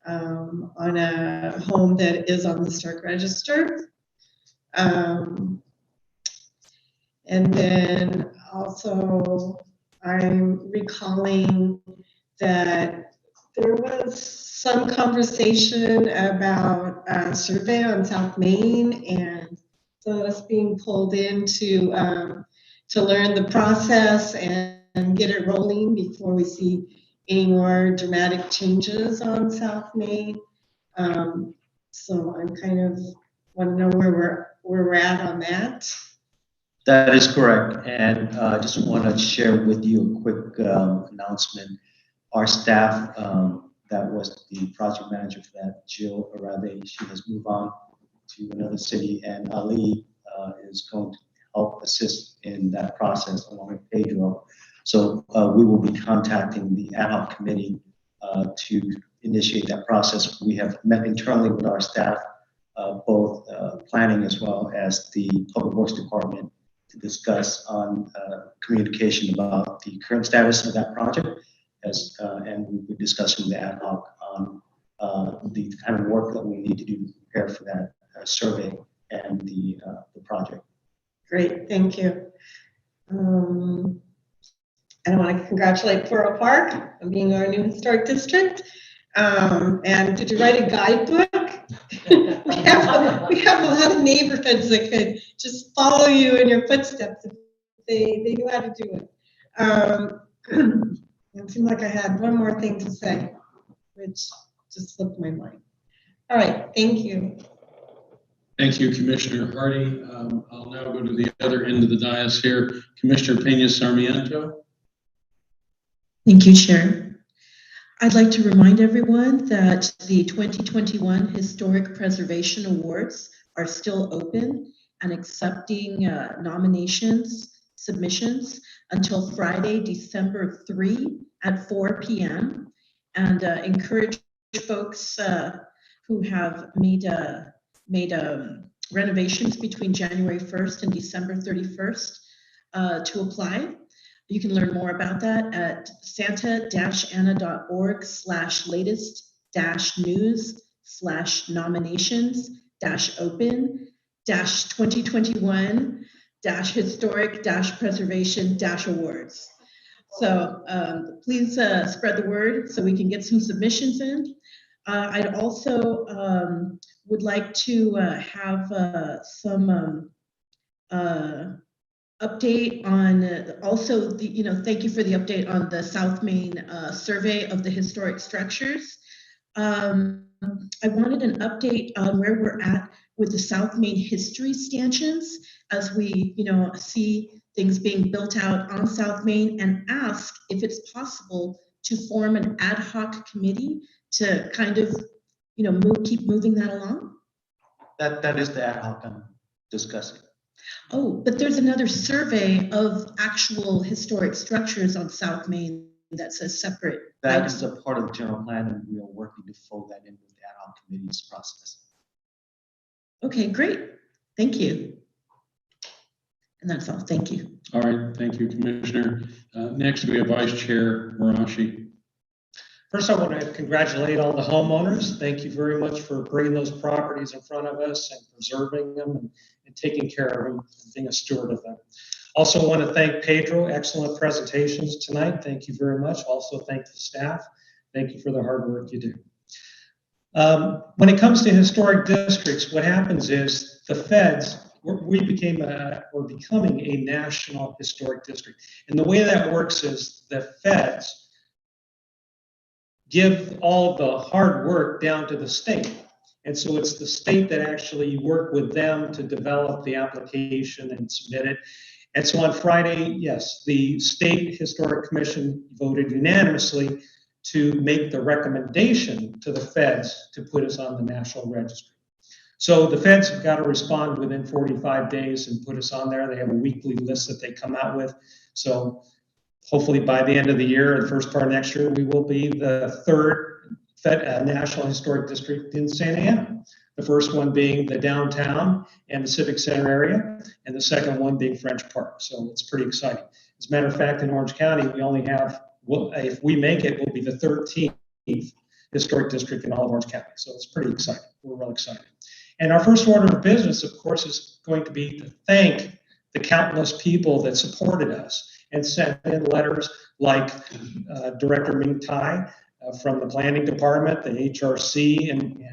on a home that is on the historic register. And then also I'm recalling that there was some conversation about a survey on South Main and so us being pulled in to learn the process and get it rolling before we see any more dramatic changes on South Main. So I'm kind of want to know where we're at on that. That is correct. And I just want to share with you a quick announcement. Our staff, that was the project manager for that, Jill Arabe, she has moved on to another city, and Ali is going to help assist in that process along with Pedro. So we will be contacting the ad hoc committee to initiate that process. We have met internally with our staff, both planning as well as the Public Works Department, to discuss on communication about the current status of that project, and we'll be discussing the ad hoc on the kind of work that we need to do to prepare for that survey and the project. Great, thank you. And I want to congratulate Floral Park on being our new historic district. And did you write a guidebook? we have a lot of neighborhoods that could just follow you in your footsteps if they knew how to do it. It seemed like I had one more thing to say, which just slipped my mind. All right, thank you. Thank you, Commissioner Hardy. I'll now go to the other end of the dais here. Commissioner Pena Sarmiento. Thank you, Chair. I'd like to remind everyone that the 2021 Historic Preservation Awards are still open and accepting submissions until Friday, December 3 at 4 p.m. And encourage folks who have made renovations between January 1st and December 31st to apply. You can learn more about that at santa-ana.org/latest-news/nominations-open-2021-historic-preservation-awards. So please spread the word so we can get some submissions in. I'd also would like to have some update on also the, thank you for the update on the South Main survey of the historic structures. I wanted an update on where we're at with the South Main history stanchions as we, see things being built out on South Main, and ask if it's possible to form an ad hoc committee to kind of, keep moving that along. That is the ad hoc I'm discussing. Oh, but there's another survey of actual historic structures on South Main that's a separate. That is a part of the general plan, and we are working to fold that in with the ad hoc committee's process. Okay, great. Thank you. And that's all. Thank you. All right. Thank you, Commissioner. Next, we have Vice Chair Marashi. First, I want to congratulate all the homeowners. Thank you very much for bringing those properties in front of us and preserving them and taking care of them and being a steward of them. Also want to thank Pedro. Excellent presentations tonight. Thank you very much. Also thank the staff. Thank you for the hard work you do. When it comes to historic districts, what happens is the feds, we're becoming a national historic district. And the way that works is the feds give all the hard work down to the state. And so it's the state that actually work with them to develop the application and submit it. And so on Friday, yes, the State Historic Commission voted unanimously to make the recommendation to the feds to put us on the National Registry. So the feds have got to respond within 45 days and put us on there. They have a weekly list that they come out with. So hopefully by the end of the year, or the first part of next year, we will be the third National Historic District in Santa Ana. The first one being the downtown and the Civic Center area, and the second one being French Park. So it's pretty exciting. As a matter of fact, in Orange County, we only have, if we make it, we'll be the 13th historic district in all of Orange County. So it's pretty exciting. We're real excited. And our first order of business, of course, is going to be to thank the countless people that supported us and sent in letters like Director Ming Tai from the Planning Department, the HRC, and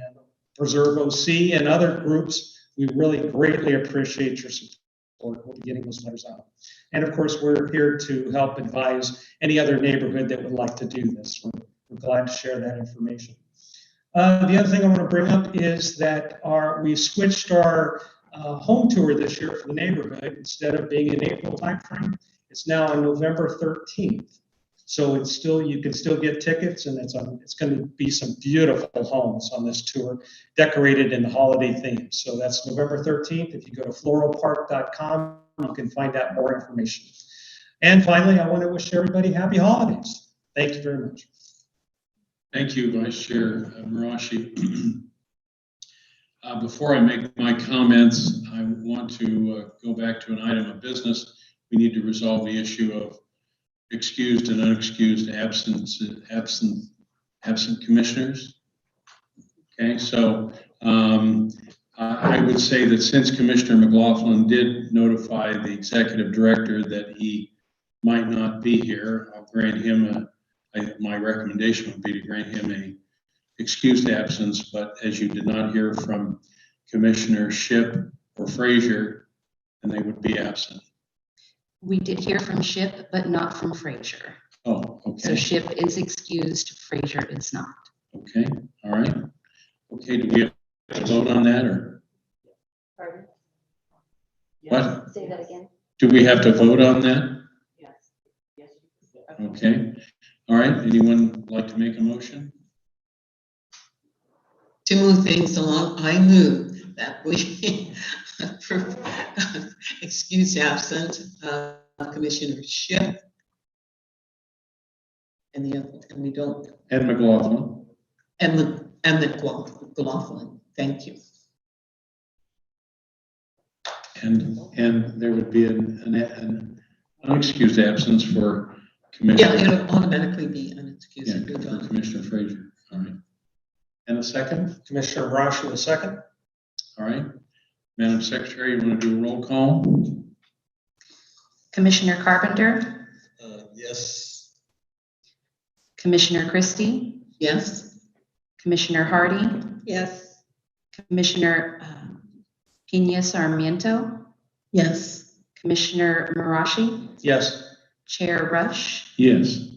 Preserve OC, and other groups. We really greatly appreciate your support. We'll be getting those letters out. And of course, we're here to help advise any other neighborhood that would like to do this. We're glad to share that information. The other thing I want to bring up is that we switched our home tour this year for the neighborhood. Instead of being in April timeframe, it's now on November 13th. So it's still, you can still get tickets, and it's going to be some beautiful homes on this tour, decorated in the holiday theme. So that's November 13th. If you go to floralpark.com, you can find out more information. And finally, I want to wish everybody happy holidays. Thank you very much. Thank you, Vice Chair Marashi. Before I make my comments, I want to go back to an item of business. We need to resolve the issue of excused and unexcused absent commissioners. Okay, so I would say that since Commissioner McLaughlin did notify the executive director that he might not be here, I'll grant him my recommendation would be to grant him a excused absence, but as you did not hear from Commissioner Shipp or Frazier, then they would be absent. We did hear from Shipp, but not from Frazier. Oh, So okay, Shipp is excused, Frazier is not. okay, all right. Okay, do we have to vote on that, or Pardon? what? Say that again. Do we have to vote on that? Yes. Yes. Okay, all right, anyone like to make a motion? To move things along, I move that we excuse absent Commissioner Shipp. And the other, and we don't, Ed McLaughlin. and McLaughlin, thank you. And there would be an unexcused absence for Yeah, Commissioner. it'll automatically be unexcused. Yeah, if we for don't. Commissioner Frazier, all right. And a second, Commissioner Brosh with a second. all right. Madam Secretary, you want to do a roll call? Commissioner Carpenter, Yes. Commissioner Christie, Yes, Commissioner Hardy, Yes. Commissioner Pena Sarmiento, Yes. Commissioner Marashi, Yes. Chair Rush. Yes.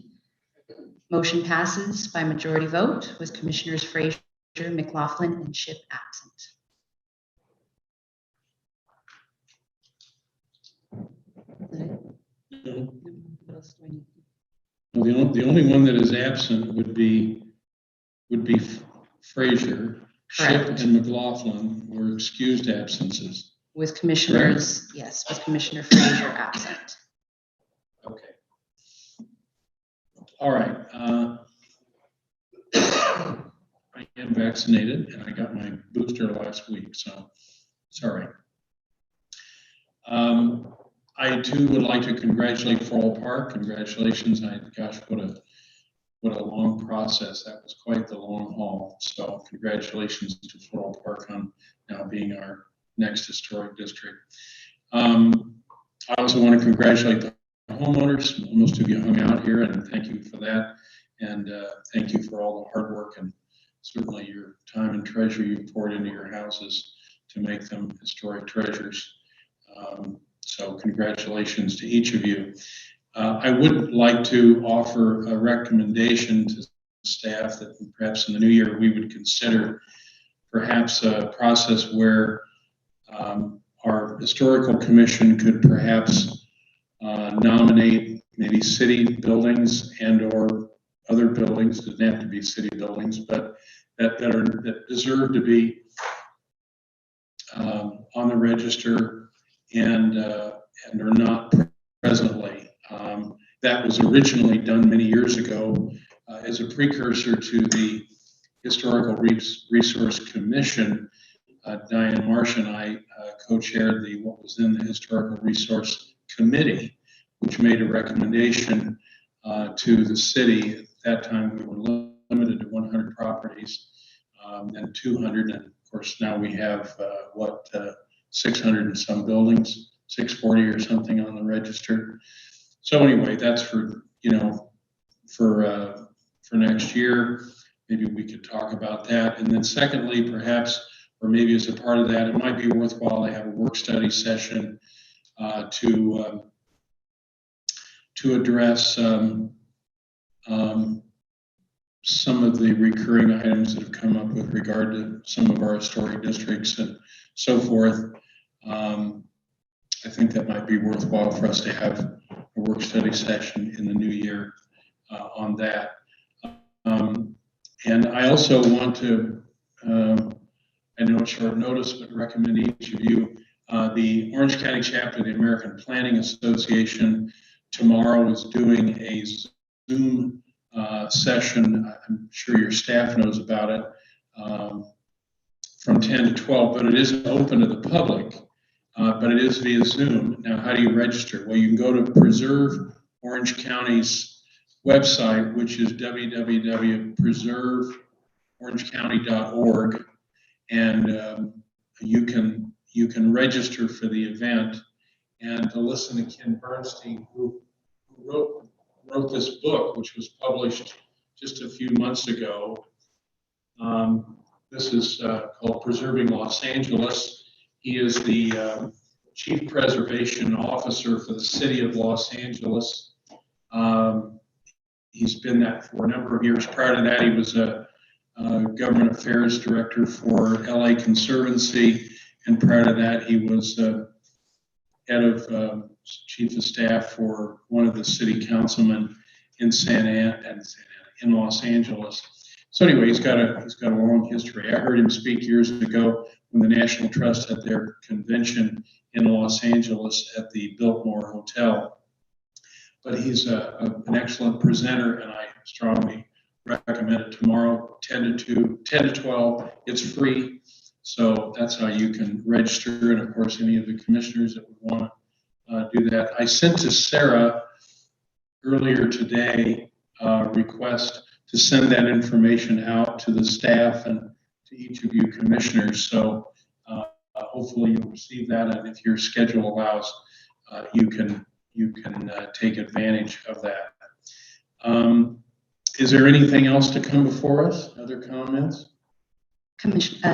Motion passes by majority vote with Commissioners Frazier, McLaughlin, and Shipp absent. What else do I need? Well, the only one that is absent would be Frazier. Shipp Correct. and McLaughlin were excused absences. With Commissioners, yes, with Commissioner Frazier absent. Okay. All right. I am vaccinated and I got my booster last week, so sorry. I too would like to congratulate Floral Park. Congratulations. Gosh, what a long process. That was quite the long haul. So congratulations to Floral Park on now being our next historic district. I also want to congratulate the homeowners. Most of you hung out here, and thank you for that. And thank you for all the hard work and certainly your time and treasure you've poured into your houses to make them historic treasures. So congratulations to each of you. I would like to offer a recommendation to staff that perhaps in the new year we would consider perhaps a process where our historical commission could perhaps nominate maybe city buildings and or other buildings, doesn't have to be city buildings, but that deserve to be on the register and are not presently. That was originally done many years ago as a precursor to the Historical Resource Commission. Diane Marsh and I co-chaired what was then the Historical Resource Committee, which made a recommendation to the city. At that time, we were limited to 100 properties and 200, and of course now we have 600 and some buildings, 640 or something on the register. So anyway, that's for next year. Maybe we could talk about that. And then secondly, perhaps, or maybe as a part of that, it might be worthwhile to have a work study session to address some of the recurring items that have come up with regard to some of our historic districts and so forth. I think that might be worthwhile for us to have a work study session in the new year on that. And I also want to, I know it's short notice, but recommend to each of you, the Orange County chapter of the American Planning Association tomorrow is doing a Zoom session. I'm sure your staff knows about it, from 10 to 12, but it isn't open to the public, but it is via Zoom. Now, how do you register? Well, you can go to Preserve Orange County's website, which is www.preserveorangecounty.org, and you can register for the event and to listen to Ken Bernstein, who wrote this book, which was published just a few months ago. This is called Preserving Los Angeles. He is the Chief Preservation Officer for the City of Los Angeles. He's been that for a number of years. Prior to that, he was a Government Affairs Director for LA Conservancy. And prior to that, he was head of Chief of Staff for one of the city councilmen in in Los Angeles. So anyway, he's got a long history. I heard him speak years ago when the National Trust had their convention in Los Angeles at the Biltmore Hotel. But he's an excellent presenter, and I strongly recommend it tomorrow, 10 to 12. It's free, so that's how you can register, and of course, any of the commissioners that would want to do that. I sent to Sarah earlier today a request to send that information out to the staff and to each of you commissioners. So hopefully you'll receive that, and if your schedule allows, you can take advantage of that. Is there anything else to come before us? Other comments?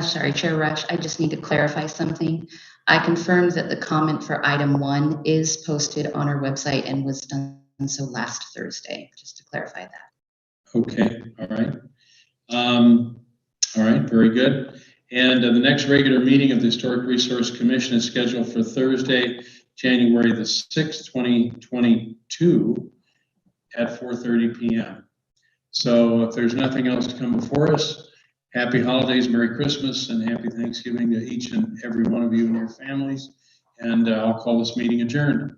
Sorry, Chair Rush, I just need to clarify something. I confirmed that the comment for item 1 is posted on our website and was done so last Thursday, just to clarify that. Okay, all right. All right, very good. And the next regular meeting of the Historic Resource Commission is scheduled for Thursday, January the 6th, 2022 at 4:30 p.m. So if there's nothing else to come before us, happy holidays, Merry Christmas, and happy Thanksgiving to each and every one of you and your families. And I'll call this meeting adjourned.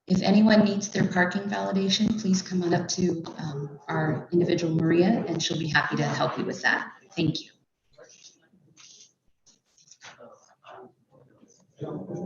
If anyone needs their parking validation, please come on up to our individual Maria, and she'll be happy to help you with that. Thank you. Sure.